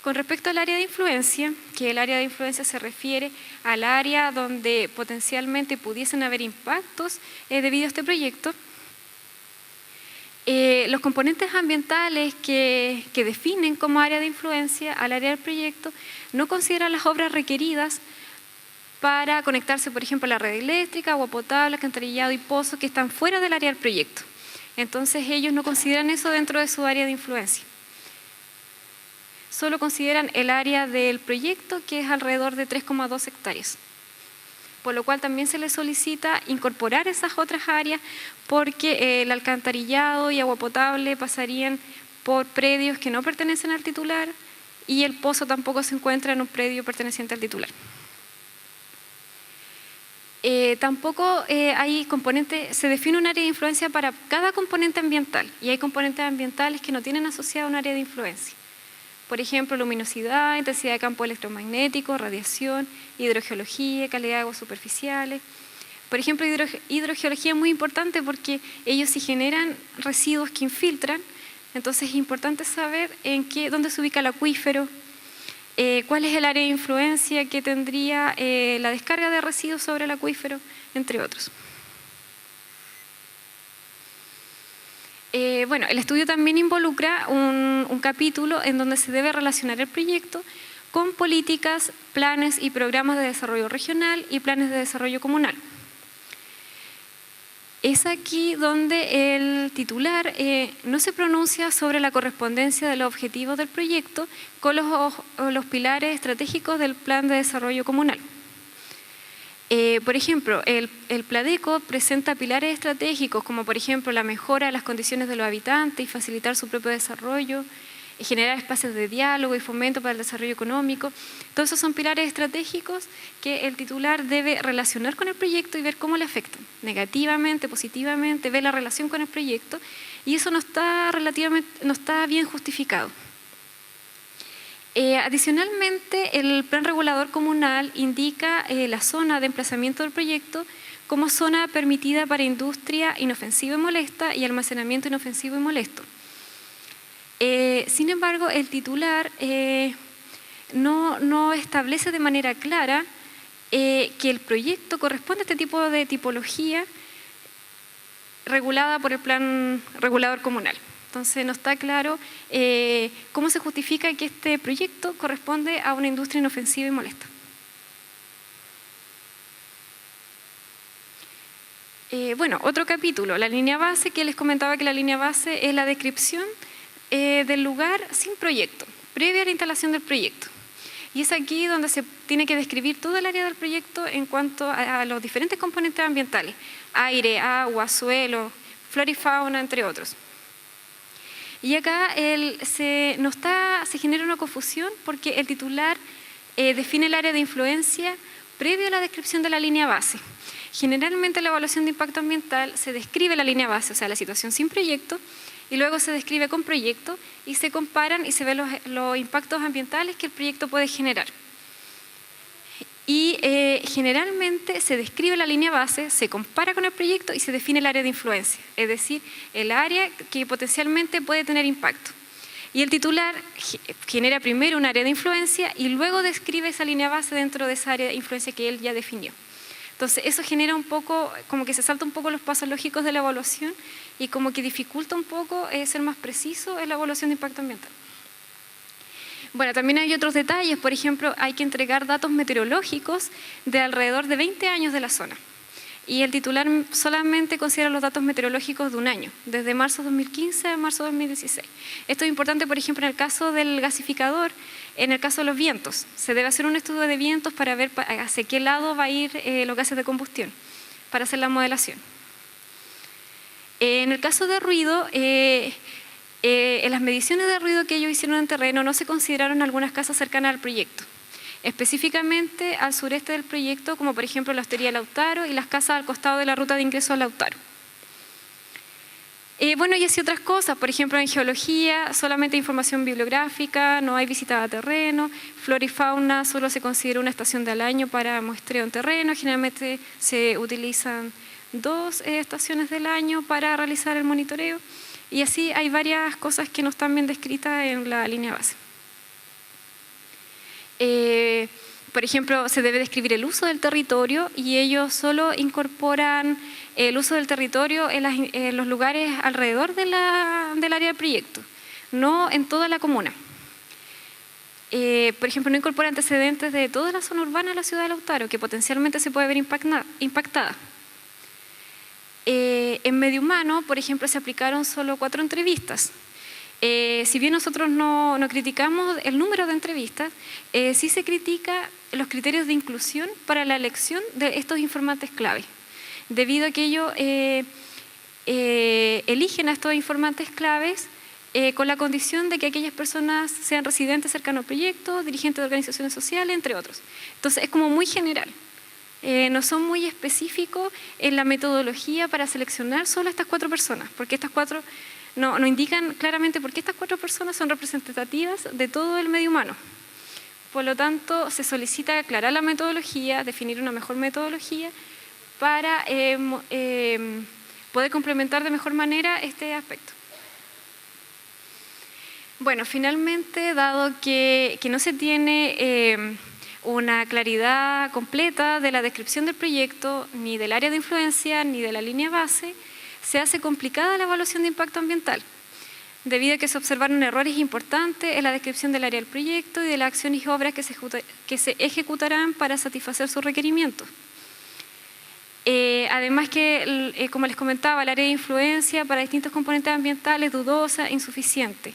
Con respecto al área de influencia, que el área de influencia se refiere al área donde potencialmente pudiesen haber impactos debido a este proyecto, los componentes ambientales que definen como área de influencia al área del proyecto no consideran las obras requeridas para conectarse, por ejemplo, a la red eléctrica, agua potable, alcantarillado y pozo que están fuera del área del proyecto. Entonces ellos no consideran eso dentro de su área de influencia. Solo consideran el área del proyecto, que es alrededor de 3,2 hectáreas. Por lo cual también se les solicita incorporar esas otras áreas porque el alcantarillado y agua potable pasarían por predios que no pertenecen al titular y el pozo tampoco se encuentra en un predio perteneciente al titular. Tampoco hay componentes, se define un área de influencia para cada componente ambiental y hay componentes ambientales que no tienen asociado un área de influencia. Por ejemplo, luminosidad, intensidad de campo electromagnético, radiación, hidrogeología, calidad de aguas superficiales. Por ejemplo, hidrogeología es muy importante porque ellos si generan residuos que infiltran, entonces es importante saber dónde se ubica el acuífero, cuál es el área de influencia que tendría la descarga de residuos sobre el acuífero, entre otros. Bueno, el estudio también involucra un capítulo en donde se debe relacionar el proyecto con políticas, planes y programas de desarrollo regional y planes de desarrollo comunal. Es aquí donde el titular no se pronuncia sobre la correspondencia de los objetivos del proyecto con los pilares estratégicos del plan de desarrollo comunal. Por ejemplo, el Pladeco presenta pilares estratégicos como por ejemplo la mejora de las condiciones de los habitantes y facilitar su propio desarrollo, generar espacios de diálogo y fomento para el desarrollo económico. Todos esos son pilares estratégicos que el titular debe relacionar con el proyecto y ver cómo le afectan, negativamente, positivamente, ver la relación con el proyecto y eso no está bien justificado. Adicionalmente, el plan regulador comunal indica la zona de emplazamiento del proyecto como zona permitida para industria inofensiva y molesta y almacenamiento inofensivo y molesto. Sin embargo, el titular no establece de manera clara que el proyecto corresponde a este tipo de tipología regulada por el plan regulador comunal. Entonces no está claro cómo se justifica que este proyecto corresponde a una industria inofensiva y molesta. Bueno, otro capítulo, la línea base, que les comentaba que la línea base es la descripción del lugar sin proyecto, previa a la instalación del proyecto. Y es aquí donde se tiene que describir todo el área del proyecto en cuanto a los diferentes componentes ambientales, aire, agua, suelo, flora y fauna, entre otros. Y acá se genera una confusión porque el titular define el área de influencia previo a la descripción de la línea base. Generalmente en la evaluación de impacto ambiental se describe la línea base, o sea, la situación sin proyecto, y luego se describe con proyecto y se comparan y se ven los impactos ambientales que el proyecto puede generar. Y generalmente se describe la línea base, se compara con el proyecto y se define el área de influencia, es decir, el área que potencialmente puede tener impacto. Y el titular genera primero un área de influencia y luego describe esa línea base dentro de esa área de influencia que él ya definió. Entonces eso genera un poco, como que se salta un poco los pasos lógicos de la evaluación y como que dificulta un poco ser más preciso en la evaluación de impacto ambiental. Bueno, también hay otros detalles, por ejemplo, hay que entregar datos meteorológicos de alrededor de 20 años de la zona. Y el titular solamente considera los datos meteorológicos de un año, desde marzo de 2015 a marzo de 2016. Esto es importante, por ejemplo, en el caso del gasificador, en el caso de los vientos. Se debe hacer un estudio de vientos para ver hacia qué lado va a ir los gases de combustión, para hacer la modelación. En el caso de ruido, en las mediciones de ruido que ellos hicieron en terreno no se consideraron algunas casas cercanas al proyecto. Específicamente al sureste del proyecto, como por ejemplo la hostería Lautaro y las casas al costado de la ruta de ingreso a Lautaro. Bueno, y así otras cosas, por ejemplo en geología, solamente información bibliográfica, no hay visita a terreno, flora y fauna, solo se considera una estación del año para muestreo en terreno, generalmente se utilizan 2 estaciones del año para realizar el monitoreo, y así hay varias cosas que no están bien descritas en la línea base. Por ejemplo, se debe describir el uso del territorio y ellos solo incorporan el uso del territorio en los lugares alrededor del área del proyecto, no en toda la comuna. Por ejemplo, no incorpora antecedentes de toda la zona urbana de la ciudad de Lautaro, que potencialmente se puede ver impactada. En medio humano, por ejemplo, se aplicaron solo 4 entrevistas. Si bien nosotros no criticamos el número de entrevistas, sí se critica los criterios de inclusión para la elección de estos informantes clave, debido a que ellos eligen a estos informantes claves con la condición de que aquellas personas sean residentes cercanos al proyecto, dirigentes de organizaciones sociales, entre otros. Entonces es como muy general. No son muy específicos en la metodología para seleccionar solo estas 4 personas, porque estas 4 no indican claramente por qué estas 4 personas son representativas de todo el medio humano. Por lo tanto, se solicita aclarar la metodología, definir una mejor metodología para poder complementar de mejor manera este aspecto. Bueno, finalmente, dado que no se tiene una claridad completa de la descripción del proyecto, ni del área de influencia, ni de la línea base, se hace complicada la evaluación de impacto ambiental, debido a que se observaron errores importantes en la descripción del área del proyecto y de las acciones y obras que se ejecutarán para satisfacer sus requerimientos. Además que, como les comentaba, el área de influencia para distintos componentes ambientales es dudosa e insuficiente.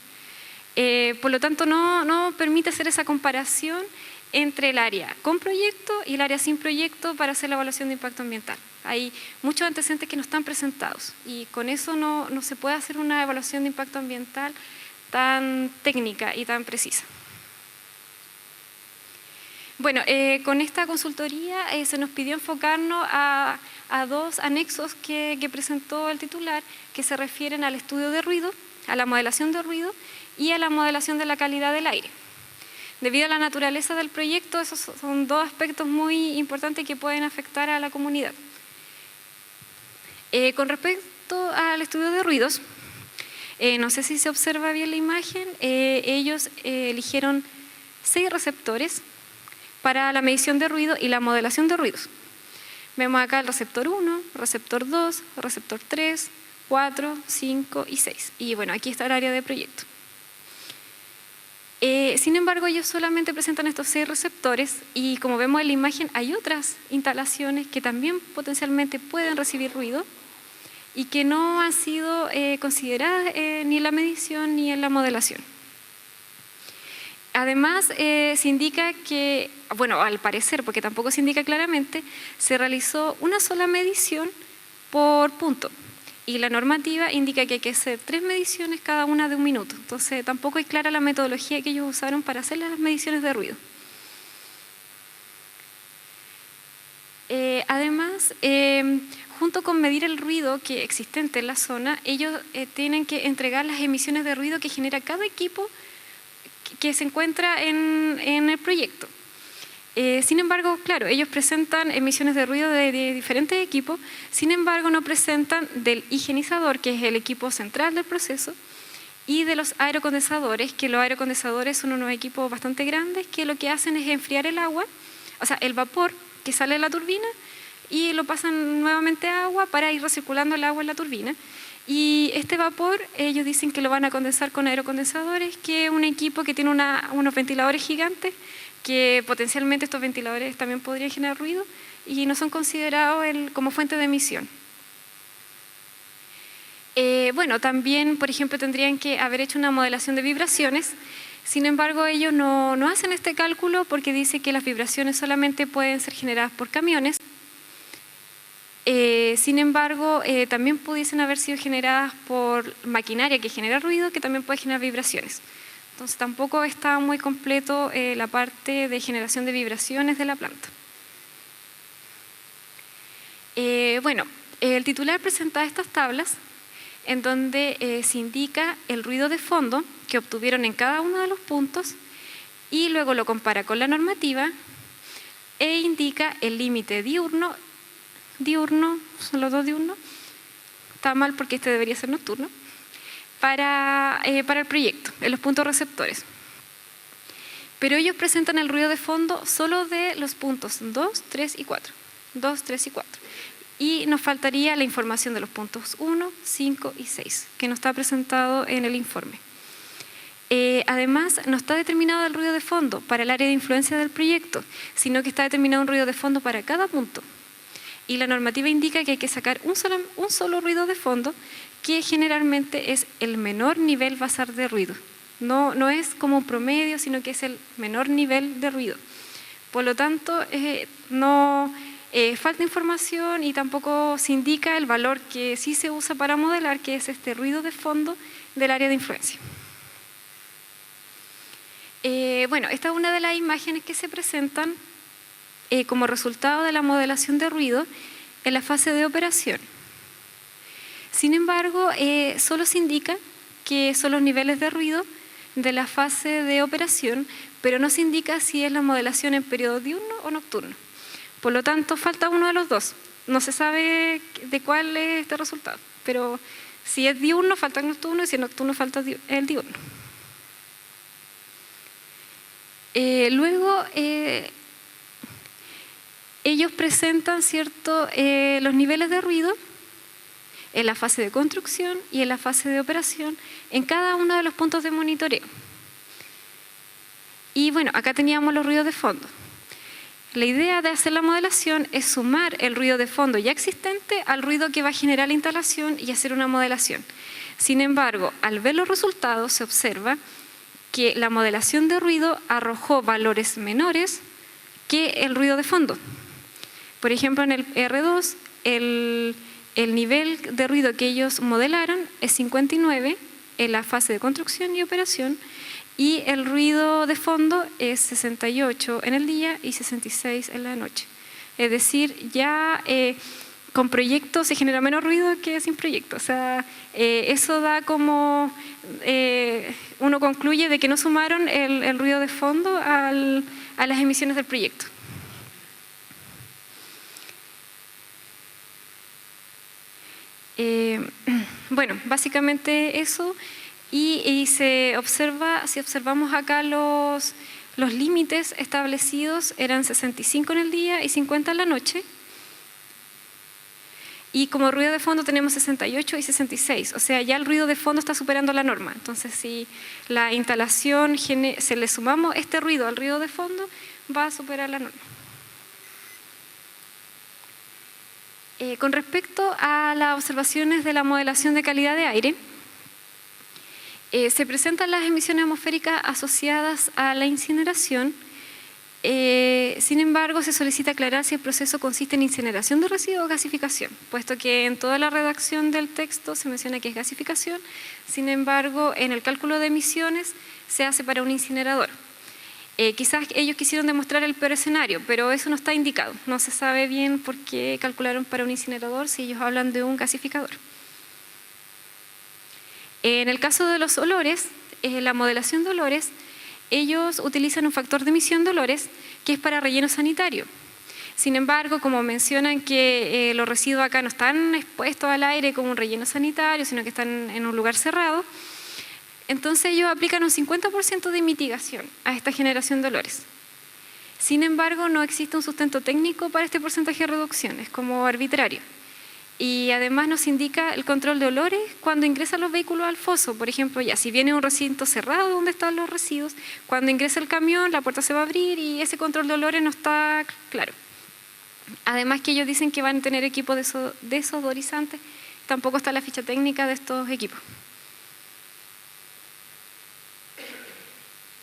Por lo tanto, no permite hacer esa comparación entre el área con proyecto y el área sin proyecto para hacer la evaluación de impacto ambiental. Hay muchos antecedentes que no están presentados y con eso no se puede hacer una evaluación de impacto ambiental tan técnica y tan precisa. Bueno, con esta consultoría se nos pidió enfocarnos a 2 anexos que presentó el titular, que se refieren al estudio de ruido, a la modelación de ruido y a la modelación de la calidad del aire. Debido a la naturaleza del proyecto, esos son 2 aspectos muy importantes que pueden afectar a la comunidad. Con respecto al estudio de ruidos, no sé si se observa bien la imagen, ellos eligieron 6 receptores para la medición de ruido y la modelación de ruidos. Vemos acá el receptor 1, receptor 2, receptor 3, 4, 5 y 6. Y bueno, aquí está el área de proyecto. Sin embargo, ellos solamente presentan estos 6 receptores y como vemos en la imagen hay otras instalaciones que también potencialmente pueden recibir ruido y que no han sido consideradas ni en la medición ni en la modelación. Además, se indica que, bueno, al parecer, porque tampoco se indica claramente, se realizó una sola medición por punto. Y la normativa indica que hay que hacer 3 mediciones cada una de 1 minuto. Entonces tampoco es clara la metodología que ellos usaron para hacer las mediciones de ruido. Además, junto con medir el ruido que existente en la zona, ellos tienen que entregar las emisiones de ruido que genera cada equipo que se encuentra en el proyecto. Sin embargo, claro, ellos presentan emisiones de ruido de diferentes equipos, sin embargo no presentan del higienizador, que es el equipo central del proceso, y de los aerocondensadores, que los aerocondensadores son unos equipos bastante grandes que lo que hacen es enfriar el agua, o sea, el vapor que sale de la turbina, y lo pasan nuevamente a agua para ir recirculando el agua en la turbina. Y este vapor, ellos dicen que lo van a condensar con aerocondensadores, que es un equipo que tiene unos ventiladores gigantes, que potencialmente estos ventiladores también podrían generar ruido y no son considerados como fuente de emisión. Bueno, también, por ejemplo, tendrían que haber hecho una modelación de vibraciones, sin embargo, ellos no hacen este cálculo porque dice que las vibraciones solamente pueden ser generadas por camiones. Sin embargo, también pudiesen haber sido generadas por maquinaria que genera ruido, que también puede generar vibraciones. Entonces tampoco está muy completo la parte de generación de vibraciones de la planta. Bueno, el titular presenta estas tablas en donde se indica el ruido de fondo que obtuvieron en cada uno de los puntos y luego lo compara con la normativa e indica el límite diurno, son los dos diurnos, está mal porque este debería ser nocturno, para el proyecto, en los puntos receptores. Pero ellos presentan el ruido de fondo solo de los puntos 2, 3 y 4. 2, 3 y 4. Y nos faltaría la información de los puntos 1, 5 y 6, que no está presentado en el informe. Además, no está determinado el ruido de fondo para el área de influencia del proyecto, sino que está determinado un ruido de fondo para cada punto. Y la normativa indica que hay que sacar un solo ruido de fondo, que generalmente es el menor nivel basal de ruido. No es como un promedio, sino que es el menor nivel de ruido. Por lo tanto, no falta información y tampoco se indica el valor que sí se usa para modelar, que es este ruido de fondo del área de influencia. Bueno, esta es una de las imágenes que se presentan como resultado de la modelación de ruido en la fase de operación. Sin embargo, solo se indica que son los niveles de ruido de la fase de operación, pero no se indica si es la modelación en periodo diurno o nocturno. Por lo tanto, falta uno de los dos. No se sabe de cuál es este resultado, pero si es diurno, falta el nocturno, y si es nocturno, falta el diurno. Luego, ellos presentan los niveles de ruido en la fase de construcción y en la fase de operación en cada uno de los puntos de monitoreo. Y bueno, acá teníamos los ruidos de fondo. La idea de hacer la modelación es sumar el ruido de fondo ya existente al ruido que va a generar la instalación y hacer una modelación. Sin embargo, al ver los resultados se observa que la modelación de ruido arrojó valores menores que el ruido de fondo. Por ejemplo, en el R2, el nivel de ruido que ellos modelaron es 59 en la fase de construcción y operación, y el ruido de fondo es 68 en el día y 66 en la noche. Es decir, ya con proyecto se genera menos ruido que sin proyecto. O sea, eso da como, uno concluye de que no sumaron el ruido de fondo a las emisiones del proyecto. Bueno, básicamente eso, y si observamos acá los límites establecidos eran 65 en el día y 50 en la noche, y como ruido de fondo tenemos 68 y 66, o sea, ya el ruido de fondo está superando la norma. Entonces, si la instalación se le sumamos este ruido al ruido de fondo, va a superar la norma. Con respecto a las observaciones de la modelación de calidad de aire, se presentan las emisiones atmosféricas asociadas a la incineración. Sin embargo, se solicita aclarar si el proceso consiste en incineración de residuos o gasificación, puesto que en toda la redacción del texto se menciona que es gasificación. Sin embargo, en el cálculo de emisiones se hace para un incinerador. Quizás ellos quisieron demostrar el peor escenario, pero eso no está indicado. No se sabe bien por qué calcularon para un incinerador si ellos hablan de un gasificador. En el caso de los olores, la modelación de olores, ellos utilizan un factor de emisión de olores que es para relleno sanitario. Sin embargo, como mencionan que los residuos acá no están expuestos al aire como un relleno sanitario, sino que están en un lugar cerrado, entonces ellos aplican un 50% de mitigación a esta generación de olores. Sin embargo, no existe un sustento técnico para este porcentaje de reducción, es como arbitrario. Y además nos indica el control de olores cuando ingresan los vehículos al foso. Por ejemplo, ya si viene un recinto cerrado donde están los residuos, cuando ingresa el camión la puerta se va a abrir y ese control de olores no está claro. Además que ellos dicen que van a tener equipos desodorizantes, tampoco está la ficha técnica de estos equipos.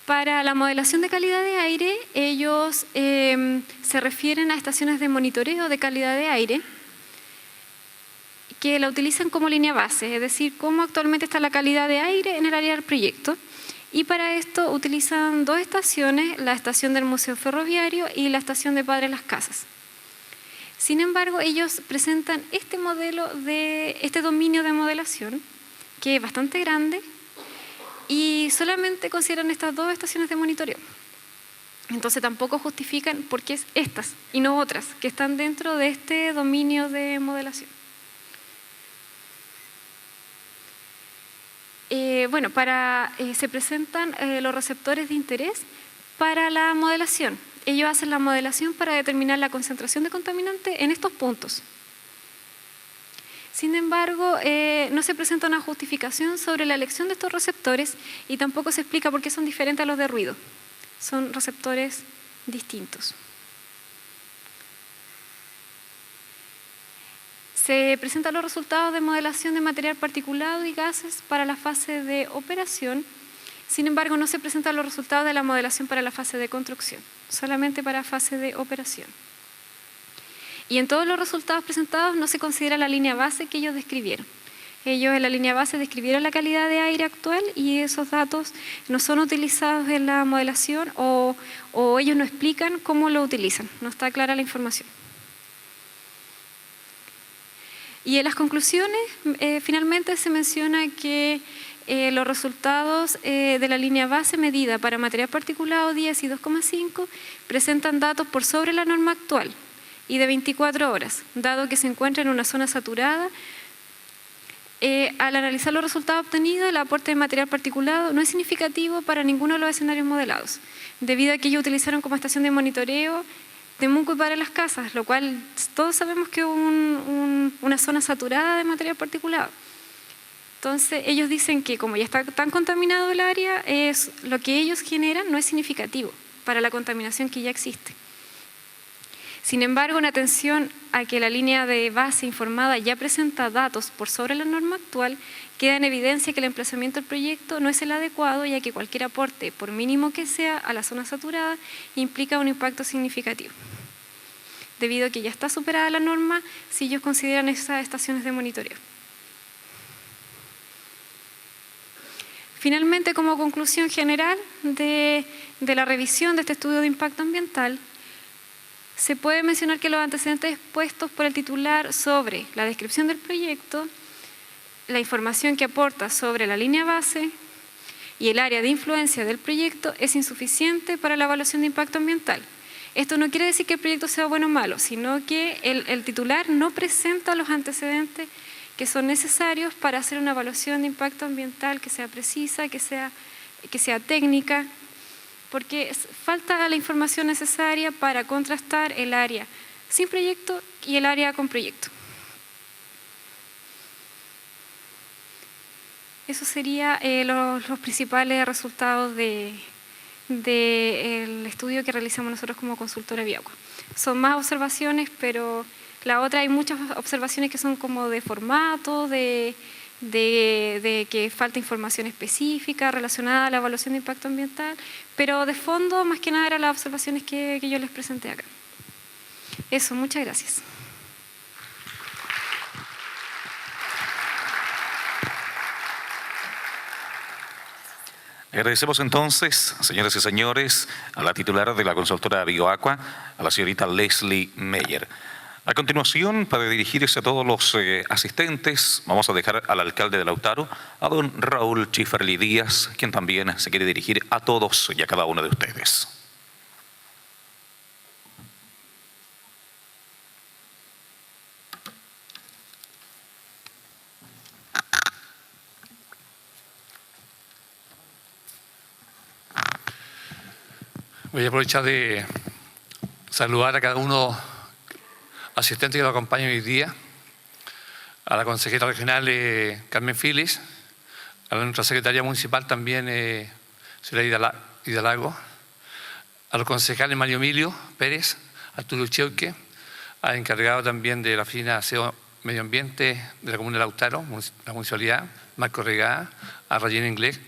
Para la modelación de calidad de aire, ellos se refieren a estaciones de monitoreo de calidad de aire que la utilizan como línea base, es decir, cómo actualmente está la calidad de aire en el área del proyecto. Y para esto utilizan dos estaciones, la estación del Museo Ferroviario y la estación de Padre Las Casas. Sin embargo, ellos presentan este dominio de modelación, que es bastante grande, y solamente consideran estas dos estaciones de monitoreo. Entonces tampoco justifican por qué es estas y no otras que están dentro de este dominio de modelación. Se presentan los receptores de interés para la modelación. Ellos hacen la modelación para determinar la concentración de contaminante en estos puntos. Sin embargo, no se presenta una justificación sobre la elección de estos receptores y tampoco se explica por qué son diferentes a los de ruido. Son receptores distintos. Se presentan los resultados de modelación de material particulado y gases para la fase de operación. Sin embargo, no se presentan los resultados de la modelación para la fase de construcción, solamente para la fase de operación. Y en todos los resultados presentados no se considera la línea base que ellos describieron. Ellos en la línea base describieron la calidad de aire actual y esos datos no son utilizados en la modelación o ellos no explican cómo lo utilizan. No está clara la información. Y en las conclusiones, finalmente se menciona que los resultados de la línea base medida para material particulado 10 y 2,5 presentan datos por sobre la norma actual y de 24 horas, dado que se encuentra en una zona saturada. Al analizar los resultados obtenidos, el aporte de material particulado no es significativo para ninguno de los escenarios modelados, debido a que ellos utilizaron como estación de monitoreo Temuco y Padre Las Casas, lo cual todos sabemos que es una zona saturada de material particulado. Entonces ellos dicen que como ya está tan contaminado el área, lo que ellos generan no es significativo para la contaminación que ya existe. Sin embargo, en atención a que la línea de base informada ya presenta datos por sobre la norma actual, queda en evidencia que el emplazamiento del proyecto no es el adecuado, ya que cualquier aporte, por mínimo que sea, a la zona saturada implica un impacto significativo. Debido a que ya está superada la norma, si ellos consideran esas estaciones de monitoreo. Finalmente, como conclusión general de la revisión de este estudio de impacto ambiental, se puede mencionar que los antecedentes expuestos por el titular sobre la descripción del proyecto, la información que aporta sobre la línea base y el área de influencia del proyecto es insuficiente para la evaluación de impacto ambiental. Esto no quiere decir que el proyecto sea bueno o malo, sino que el titular no presenta los antecedentes que son necesarios para hacer una evaluación de impacto ambiental que sea precisa, que sea técnica, porque falta la información necesaria para contrastar el área sin proyecto y el área con proyecto. Eso sería los principales resultados del estudio que realizamos nosotros como consultora Biocua. Son más observaciones, pero la otra hay muchas observaciones que son como de formato, de que falta información específica relacionada a la evaluación de impacto ambiental, pero de fondo más que nada eran las observaciones que yo les presenté acá. Eso, muchas gracias. Agradecemos entonces, señoras y señores, a la titular de la consultora Bioaqua, a la señorita Leslie Meyer. A continuación, para dirigirse a todos los asistentes, vamos a dejar al alcalde de Lautaro, a don Raúl Schifferly Díaz, quien también se quiere dirigir a todos y a cada uno de ustedes. Voy a aprovechar de saludar a cada uno asistente que nos acompaña hoy día, a la consejera regional Carmen Filis, a nuestra secretaria municipal también, señora Hidalgo, a los concejales Mario Emilio Pérez, Arturo Cheuque, al encargado también de la oficina Aseo Medio Ambiente de la Comuna de Lautaro, la municipalidad, Marco Regada, a Rayén Inglés,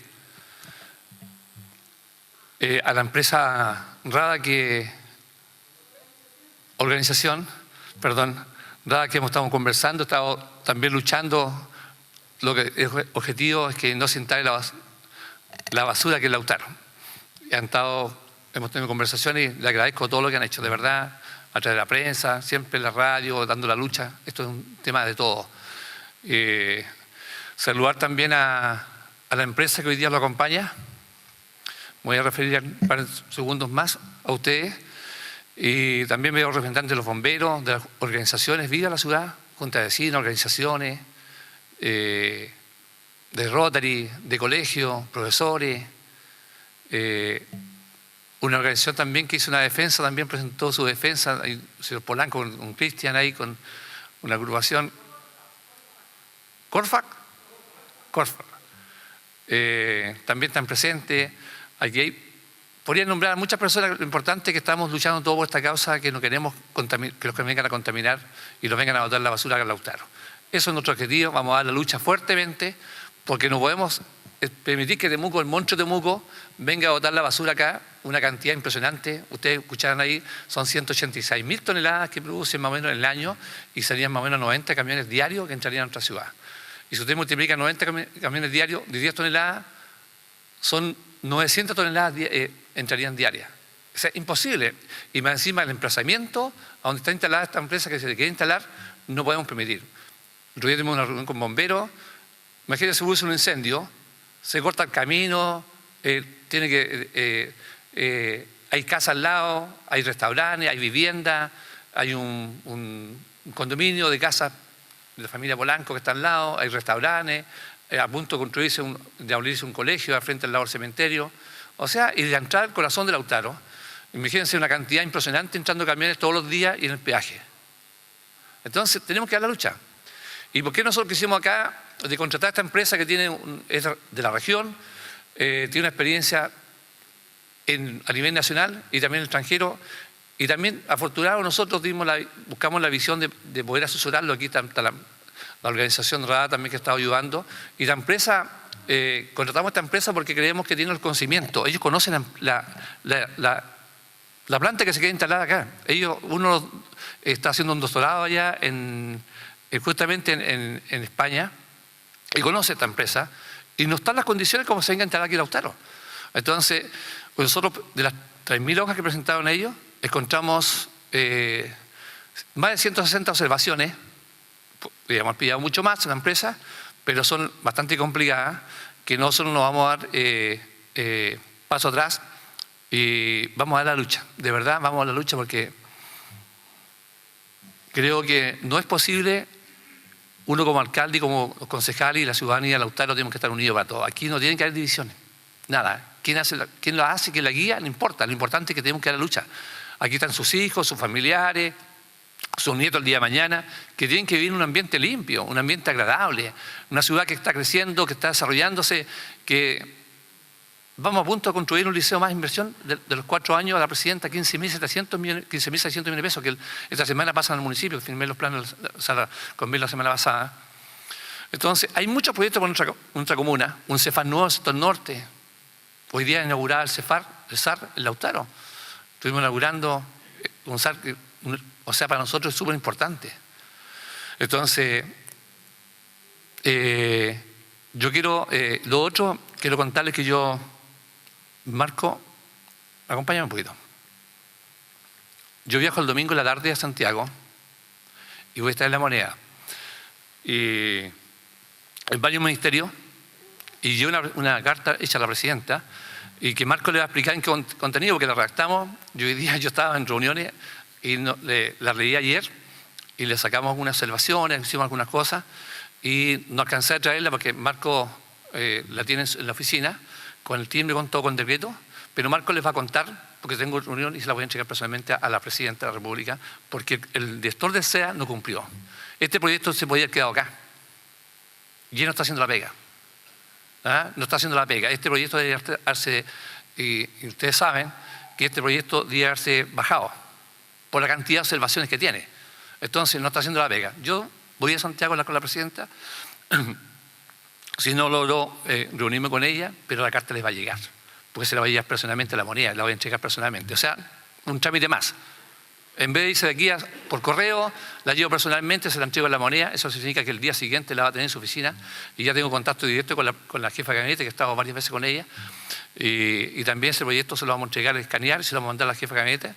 a la empresa Rada que hemos estado conversando, estado también luchando. Lo que es objetivo es que no se instale la basura que es Lautaro. Hemos tenido conversaciones y le agradezco todo lo que han hecho, de verdad, a través de la prensa, siempre en la radio, dando la lucha. Esto es un tema de todo. Saludar también a la empresa que hoy día lo acompaña. Me voy a referir un par de segundos más a ustedes. Y también veo representantes de los bomberos, de las organizaciones Viva la Ciudad, junta de vecinos, organizaciones, de Rotary, de colegios, profesores. Una organización también que hizo una defensa, también presentó su defensa, el señor Polanco con Cristian ahí, con una agrupación. ¿Corfac? También están presentes. Aquí podría nombrar a muchas personas. Lo importante es que estamos luchando todos por esta causa, que no queremos que los que vengan a contaminar y los vengan a botar la basura a Lautaro. Eso es nuestro objetivo. Vamos a dar la lucha fuertemente, porque no podemos permitir que Temuco, el monstruo Temuco, venga a botar la basura acá, una cantidad impresionante. Ustedes escucharon ahí, son 186.000 toneladas que producen más o menos en el año, y serían más o menos 90 camiones diarios que entrarían a nuestra ciudad. Y si usted multiplica 90 camiones diarios de 10 toneladas, son 900 toneladas entrarían diarias. O sea, imposible. Y más encima el emplazamiento a donde está instalada esta empresa que se le quiere instalar, no podemos permitir. El otro día tuvimos una reunión con bomberos. Imagínense, hubo un incendio, se corta el camino, hay casas al lado, hay restaurantes, hay viviendas, hay un condominio de casas de la familia Polanco que está al lado, hay restaurantes, a punto de abrirse un colegio al frente al lado del cementerio. O sea, y de entrar al corazón de Lautaro. Imagínense una cantidad impresionante entrando camiones todos los días y en el peaje. Entonces, tenemos que dar la lucha. ¿Y por qué nosotros quisimos acá de contratar a esta empresa que es de la región, tiene una experiencia a nivel nacional y también extranjero? Y también, afortunados, nosotros buscamos la visión de poder asesorarlo. Aquí está la organización RADA también que está ayudando. Y la empresa, contratamos a esta empresa porque creemos que tiene el conocimiento. Ellos conocen la planta que se queda instalada acá. Uno está haciendo un doctorado allá justamente en España, y conoce esta empresa, y no están las condiciones como se venga a instalar aquí en Lautaro. Entonces, pues nosotros, de las 3.000 hojas que presentaron ellos, encontramos más de 160 observaciones. Podríamos pillado mucho más en la empresa, pero son bastante complicadas, que nosotros nos vamos a dar paso atrás y vamos a dar la lucha. De verdad, vamos a la lucha, porque creo que no es posible. Uno como alcalde y como concejal y la ciudadanía de Lautaro tenemos que estar unidos para todo. Aquí no tienen que haber divisiones. Nada. ¿Quién lo hace, quién la guía? No importa. Lo importante es que tenemos que dar la lucha. Aquí están sus hijos, sus familiares. sus nietos el día de mañana, que tienen que vivir en un ambiente limpio, un ambiente agradable, una ciudad que está creciendo, que está desarrollándose, que vamos a punto de construir un liceo más inversión de los 4 años a la presidenta, 15.600 millones de pesos, que esta semana pasan al municipio, firmé los planes con la semana pasada. Entonces, hay muchos proyectos por nuestra comuna, un CEFAR nuevo en el sector norte. Hoy día inauguraba el CEFAR, el SAR, en Lautaro. Estuvimos inaugurando un SAR que, o sea, para nosotros es súper importante. Entonces, yo quiero, lo otro, quiero contarles que yo, Marco, acompáñame un poquito. Yo viajo el domingo en la tarde a Santiago y voy a estar en La Moneda. Y en varios ministerios, y llevo una carta hecha a la presidenta, y que Marco le va a explicar en qué contenido, porque la redactamos. Hoy día yo estaba en reuniones y la leí ayer y le sacamos algunas observaciones, hicimos algunas cosas y no alcancé a traerla porque Marco la tiene en la oficina con el timbre, con todo, con decreto, pero Marco les va a contar, porque tengo reunión y se la voy a entregar personalmente a la presidenta de la República, porque el director del SEA no cumplió. Este proyecto se podía haber quedado acá y él no está haciendo la pega. No está haciendo la pega. Este proyecto debe haberse, y ustedes saben que este proyecto debe haberse bajado por la cantidad de observaciones que tiene. Entonces no está haciendo la pega. Yo voy a Santiago con la presidenta, si no logro reunirme con ella, pero la carta les va a llegar, porque se la va a llevar personalmente a La Moneda, la voy a entregar personalmente. O sea, un trámite más. En vez de irse de aquí por correo, la llevo personalmente, se la entrego a La Moneda. Eso significa que el día siguiente la va a tener en su oficina y ya tengo contacto directo con la jefa de gabinete, que he estado varias veces con ella. Y también ese proyecto se lo vamos a entregar, escanear, y se lo vamos a mandar a la jefa de gabinete,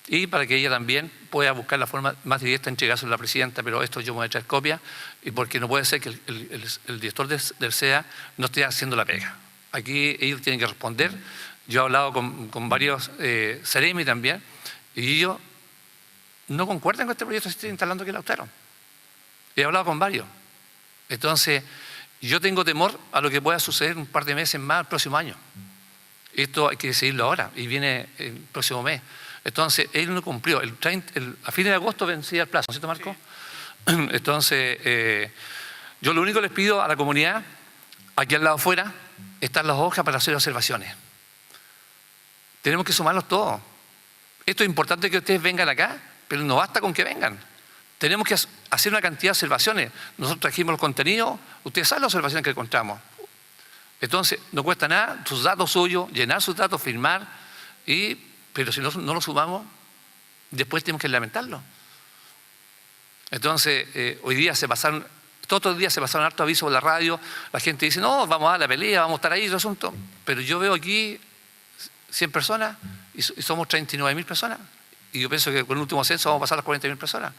y para que ella también pueda buscar la forma más directa de entregárselo a la presidenta. Pero esto yo me voy a echar copia, y porque no puede ser que el director del SEA no esté haciendo la pega. Aquí ellos tienen que responder. Yo he hablado con varios Ceremi también, y ellos no concuerdan con este proyecto que se está instalando aquí en Lautaro. He hablado con varios. Entonces, yo tengo temor a lo que pueda suceder un par de meses más el próximo año. Esto hay que decidirlo ahora, y viene el próximo mes. Entonces, él no cumplió. A fines de agosto vencía el plazo, ¿no es cierto, Marco? Sí. Entonces, yo lo único que les pido a la comunidad, aquí al lado afuera, están las hojas para hacer observaciones. Tenemos que sumarlos todos. Esto es importante que ustedes vengan acá, pero no basta con que vengan. Tenemos que hacer una cantidad de observaciones. Nosotros trajimos los contenidos, ustedes saben las observaciones que encontramos. Entonces, no cuesta nada, sus datos suyos, llenar sus datos, firmar, pero si no los sumamos, después tenemos que lamentarlo. Entonces, hoy día todos los días se pasaron harto aviso por la radio, la gente dice, no, vamos a dar la pelea, vamos a estar ahí, el asunto. Pero yo veo aquí 100 personas y somos 39.000 personas. Y yo pienso que con el último censo vamos a pasar las 40.000 personas.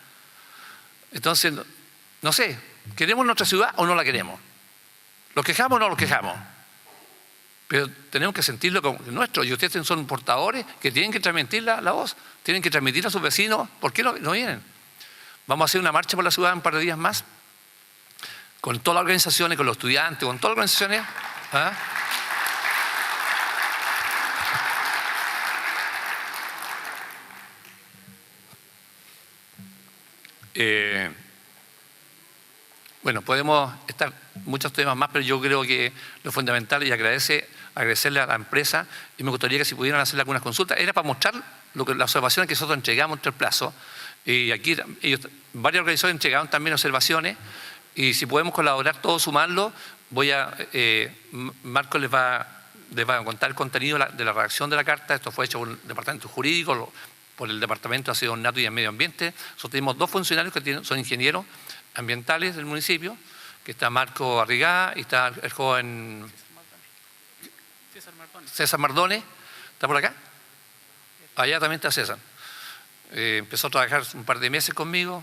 Entonces, no sé, ¿queremos nuestra ciudad o no la queremos? ¿Los quejamos o no los quejamos? Pero tenemos que sentirlo como nuestro. Y ustedes son portadores que tienen que transmitir la voz, tienen que transmitir a sus vecinos. ¿Por qué no vienen? Vamos a hacer una marcha por la ciudad en un par de días más, con todas las organizaciones, con los estudiantes, con todas las organizaciones. Bueno, podemos estar muchos temas más, pero yo creo que lo fundamental, y agradecerle a la empresa, y me gustaría que si pudieran hacerle algunas consultas, era para mostrar las observaciones que nosotros entregamos entre el plazo. Y aquí varias organizaciones entregaron también observaciones, y si podemos colaborar todos, sumarlo, Marco les va a contar el contenido de la redacción de la carta. Esto fue hecho por el departamento jurídico, por el Departamento de Aseo Nato y el Medio Ambiente. Nosotros tenemos 2 funcionarios que son ingenieros ambientales del municipio, que está Marco Arrigá y está el joven César Mardone. ¿Está por acá? Allá también está César. Empezó a trabajar un par de meses conmigo,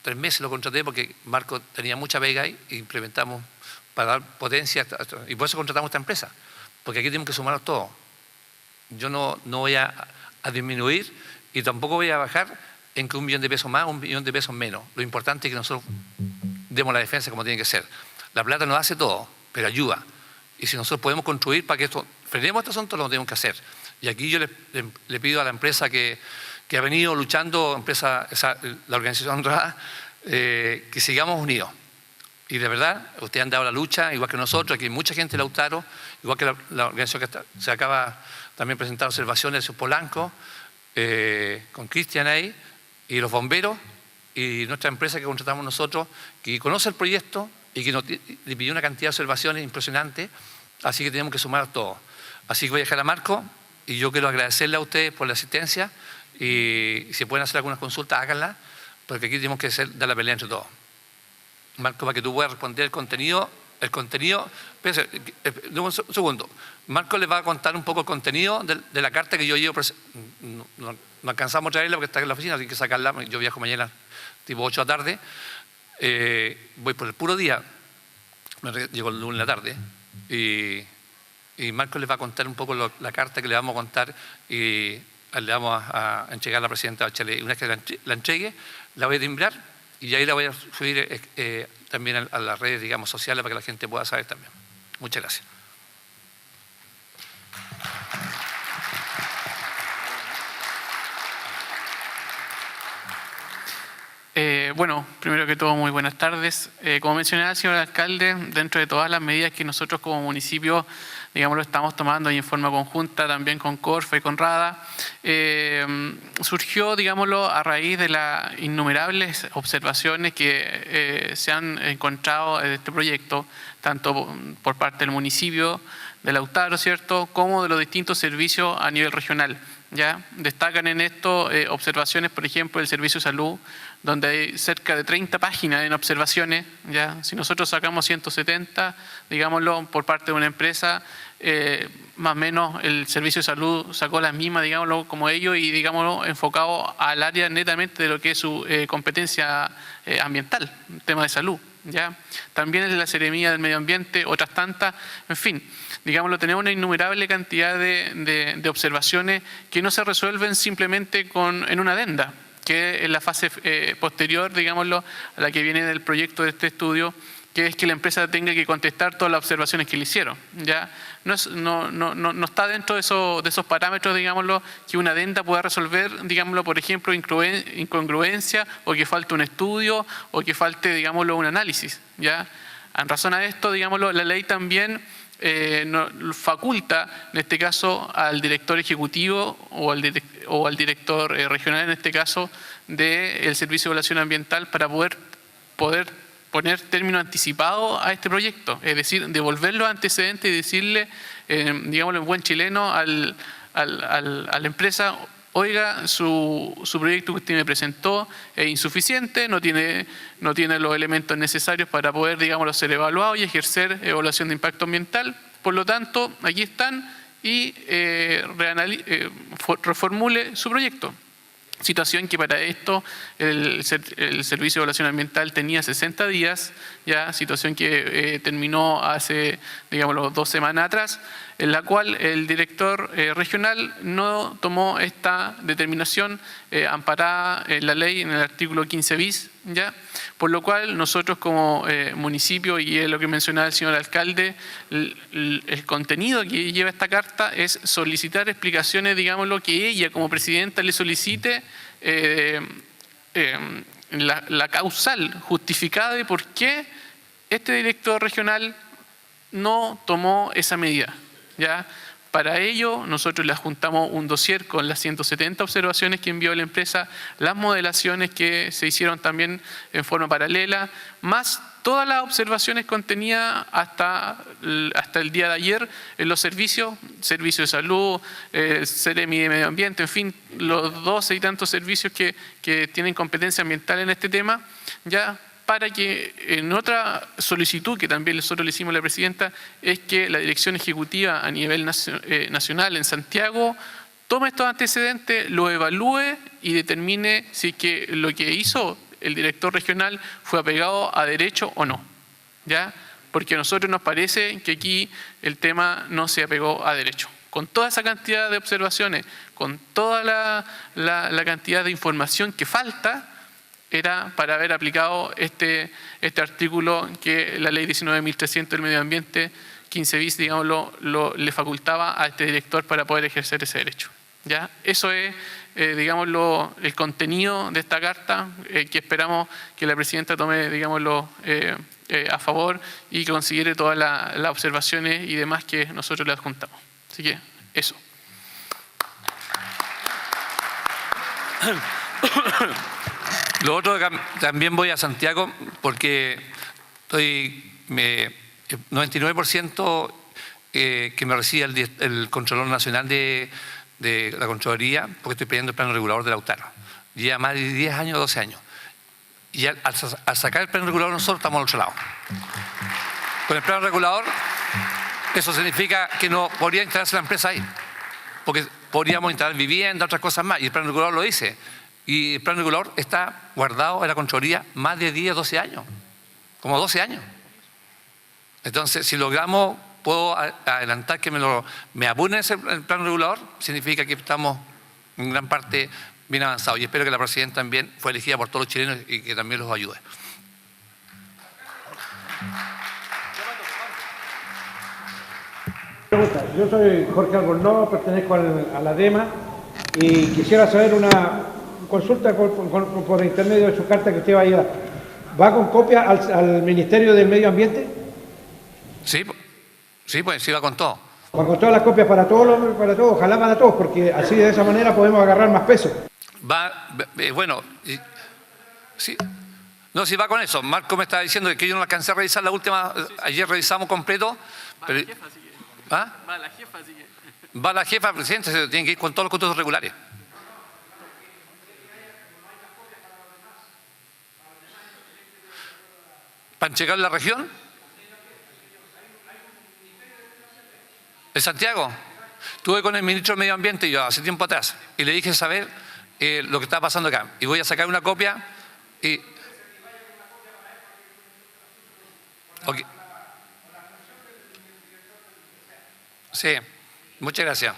3 meses lo contraté porque Marco tenía mucha pega y implementamos para dar potencia, y por eso contratamos esta empresa, porque aquí tenemos que sumarnos todos. Yo no voy a disminuir y tampoco voy a bajar en que 1 millón de pesos más o 1 millón de pesos menos. Lo importante es que nosotros demos la defensa como tiene que ser. La plata no hace todo, pero ayuda. Y si nosotros podemos construir para que frenemos este asunto, lo tenemos que hacer. Y aquí yo le pido a la empresa que que ha venido luchando la organización honrada, que sigamos unidos. Y de verdad, ustedes han dado la lucha, igual que nosotros, aquí hay mucha gente de Lautaro, igual que la organización que se acaba también presentar observaciones de Polanco, con Cristian ahí, y los bomberos, y nuestra empresa que contratamos nosotros, que conoce el proyecto y que le pidió una cantidad de observaciones impresionante, así que tenemos que sumar todo. Así que voy a dejar a Marco, y yo quiero agradecerle a ustedes por la asistencia, y si pueden hacer algunas consultas, háganlas, porque aquí tenemos que dar la pelea entre todos. Marco, para que tú puedas responder el contenido, espérense, un segundo. Marco les va a contar un poco el contenido de la carta que yo llevo. No alcanzamos a traerla porque está en la oficina, así que sacarla. Yo viajo mañana tipo 8 de la tarde. Voy por el puro día, llego el lunes en la tarde, y Marco les va a contar un poco la carta que le vamos a contar y le vamos a entregar a la presidenta Bachelet. Una vez que la entregue, la voy a timbrar. Y ahí la voy a subir también a las redes, digamos, sociales para que la gente pueda saber también. Muchas gracias. Bueno, primero que todo, muy buenas tardes. Como mencionaba el señor alcalde, dentro de todas las medidas que nosotros como municipio, digamos, lo estamos tomando y en forma conjunta también con Corfa y con RADA, surgió, digámoslo, a raíz de las innumerables observaciones que se han encontrado en este proyecto, tanto por parte del municipio de Lautaro, ¿cierto?, como de los distintos servicios a nivel regional. ¿Ya? Destacan en esto observaciones, por ejemplo, del Servicio de Salud, donde hay cerca de 30 páginas en observaciones. ¿Ya? Si nosotros sacamos 170, digámoslo, por parte de una empresa, más o menos el Servicio de Salud sacó las mismas, digámoslo, como ellos, y digámoslo, enfocado al área netamente de lo que es su competencia ambiental, tema de salud. ¿Ya? También es la Seremía del Medio Ambiente, otras tantas, en fin, digámoslo, tenemos una innumerable cantidad de observaciones que no se resuelven simplemente en una adenda, que es la fase posterior, digámoslo, a la que viene del proyecto de este estudio, que es que la empresa tenga que contestar todas las observaciones que le hicieron. ¿Ya? No está dentro de esos parámetros, digámoslo, que una adenda pueda resolver, digámoslo, por ejemplo, incongruencia, o que falte un estudio, o que falte, digámoslo, un análisis. ¿Ya? En razón a esto, digámoslo, la ley también faculta, en este caso, al director ejecutivo o al director regional, en este caso, del Servicio de Evaluación Ambiental, para poder poner término anticipado a este proyecto, es decir, devolver los antecedentes y decirle, digámoslo en buen chileno, a la empresa: oiga, su proyecto que usted me presentó es insuficiente, no tiene los elementos necesarios para poder, digámoslo, ser evaluado y ejercer evaluación de impacto ambiental. Por lo tanto, aquí están y reformule su proyecto. Situación que para esto el Servicio de Evaluación Ambiental tenía 60 días, ya, situación que terminó hace, digámoslo, 2 semanas atrás, en la cual el director regional no tomó esta determinación amparada en la ley, en el artículo 15 bis, ¿ya? Por lo cual nosotros como municipio, y es lo que mencionaba el señor alcalde, el contenido que lleva esta carta es solicitar explicaciones, digámoslo, que ella como presidenta le solicite la causal justificada de por qué este director regional no tomó esa medida. ¿Ya? Para ello, nosotros le adjuntamos un dossier con las 170 observaciones que envió la empresa, las modelaciones que se hicieron también en forma paralela, más todas las observaciones contenidas hasta el día de ayer en los servicios de salud, Seremi de Medio Ambiente, en fin, los 12 y tantos servicios que tienen competencia ambiental en este tema, ya, para que en otra solicitud que también nosotros le hicimos a la presidenta, es que la dirección ejecutiva a nivel nacional en Santiago tome estos antecedentes, lo evalúe y determine si que lo que hizo el director regional fue apegado a derecho o no. ¿Ya? Porque a nosotros nos parece que aquí el tema no se apegó a derecho. Con toda esa cantidad de observaciones, con toda la cantidad de información que falta, era para haber aplicado este artículo que la ley 19.300 del medio ambiente, 15 bis, digámoslo, le facultaba a este director para poder ejercer ese derecho. ¿ya? Eso es, digámoslo, el contenido de esta carta que esperamos que la presidenta tome, digámoslo, a favor y que considere todas las observaciones y demás que nosotros le adjuntamos. Así que eso. Lo otro, también voy a Santiago porque estoy 99% que me recibe el Contralor Nacional de la Contraloría, porque estoy pidiendo el plano regulador de Lautaro. Lleva más de 10 años, 12 años. Y al sacar el plano regulador nosotros estamos al otro lado. Con el plano regulador, eso significa que no podría instalarse la empresa ahí, porque podríamos instalar vivienda, otras cosas más, y el plano regulador lo dice. Y el plano regulador está guardado en la Contraloría más de 10, 12 años, como 12 años. Entonces, si logramos, puedo adelantar que me apuren el plano regulador, significa que estamos en gran parte bien avanzados. Y espero que la presidenta también fue elegida por todos los chilenos y que también los ayude. Yo soy Jorge Albornoz, pertenezco a la DEMA y quisiera saber una consulta por intermedio de su carta que usted va a llevar. ¿Va con copia al Ministerio del Medio Ambiente? Sí, pues sí va con todo. Va con todas las copias para todos, ojalá para todos, porque así de esa manera podemos agarrar más peso. Bueno, sí. No, si va con eso. Marco me estaba diciendo que yo no alcancé a revisar la última, ayer revisamos completo. Pero, la jefa, así que. ¿Ah? Va la jefa, así que. Va la jefa, presidente, se tiene que ir con todos los contratos regulares. ¿Para checar la región? ¿En Santiago? Estuve con el ministro del Medio Ambiente yo hace tiempo atrás y le dije saber lo que está pasando acá. Y voy a sacar una copia y... Okay. Sí, muchas gracias.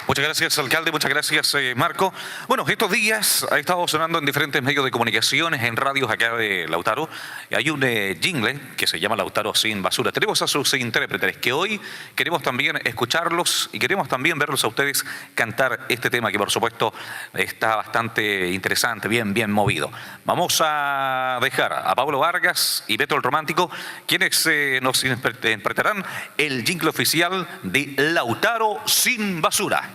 Muchas gracias, alcalde. Muchas gracias, Marco. Bueno, estos días ha estado sonando en diferentes medios de comunicaciones, en radios acá de Lautaro. Hay un jingle que se llama Lautaro sin basura. Tenemos a sus intérpretes que hoy queremos también escucharlos y queremos también verlos a ustedes cantar este tema que, por supuesto, está bastante interesante, bien movido. Vamos a dejar a Pablo Vargas y Beto el Romántico, quienes nos interpretarán el jingle oficial de Lautaro sin basura.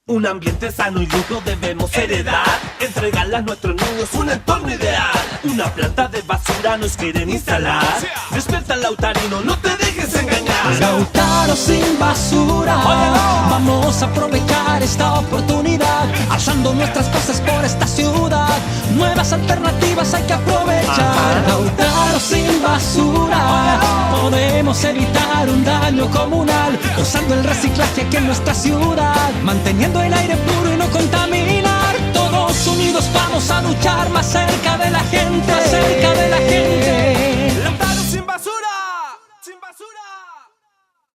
Un ambiente sano y limpio debemos heredar, entregarle a nuestros niños un entorno ideal. Una planta de basura nos quieren instalar. Despierta, lautarino, no te dejes engañar. Lautaro sin basura, vamos a aprovechar esta oportunidad, alzando nuestras cosas por esta ciudad. Nuevas alternativas hay que aprovechar. Lautaro sin basura, podemos evitar un daño comunal, usando el reciclaje aquí en nuestra ciudad, manteniendo el aire puro y no contaminar. Todos unidos vamos a luchar más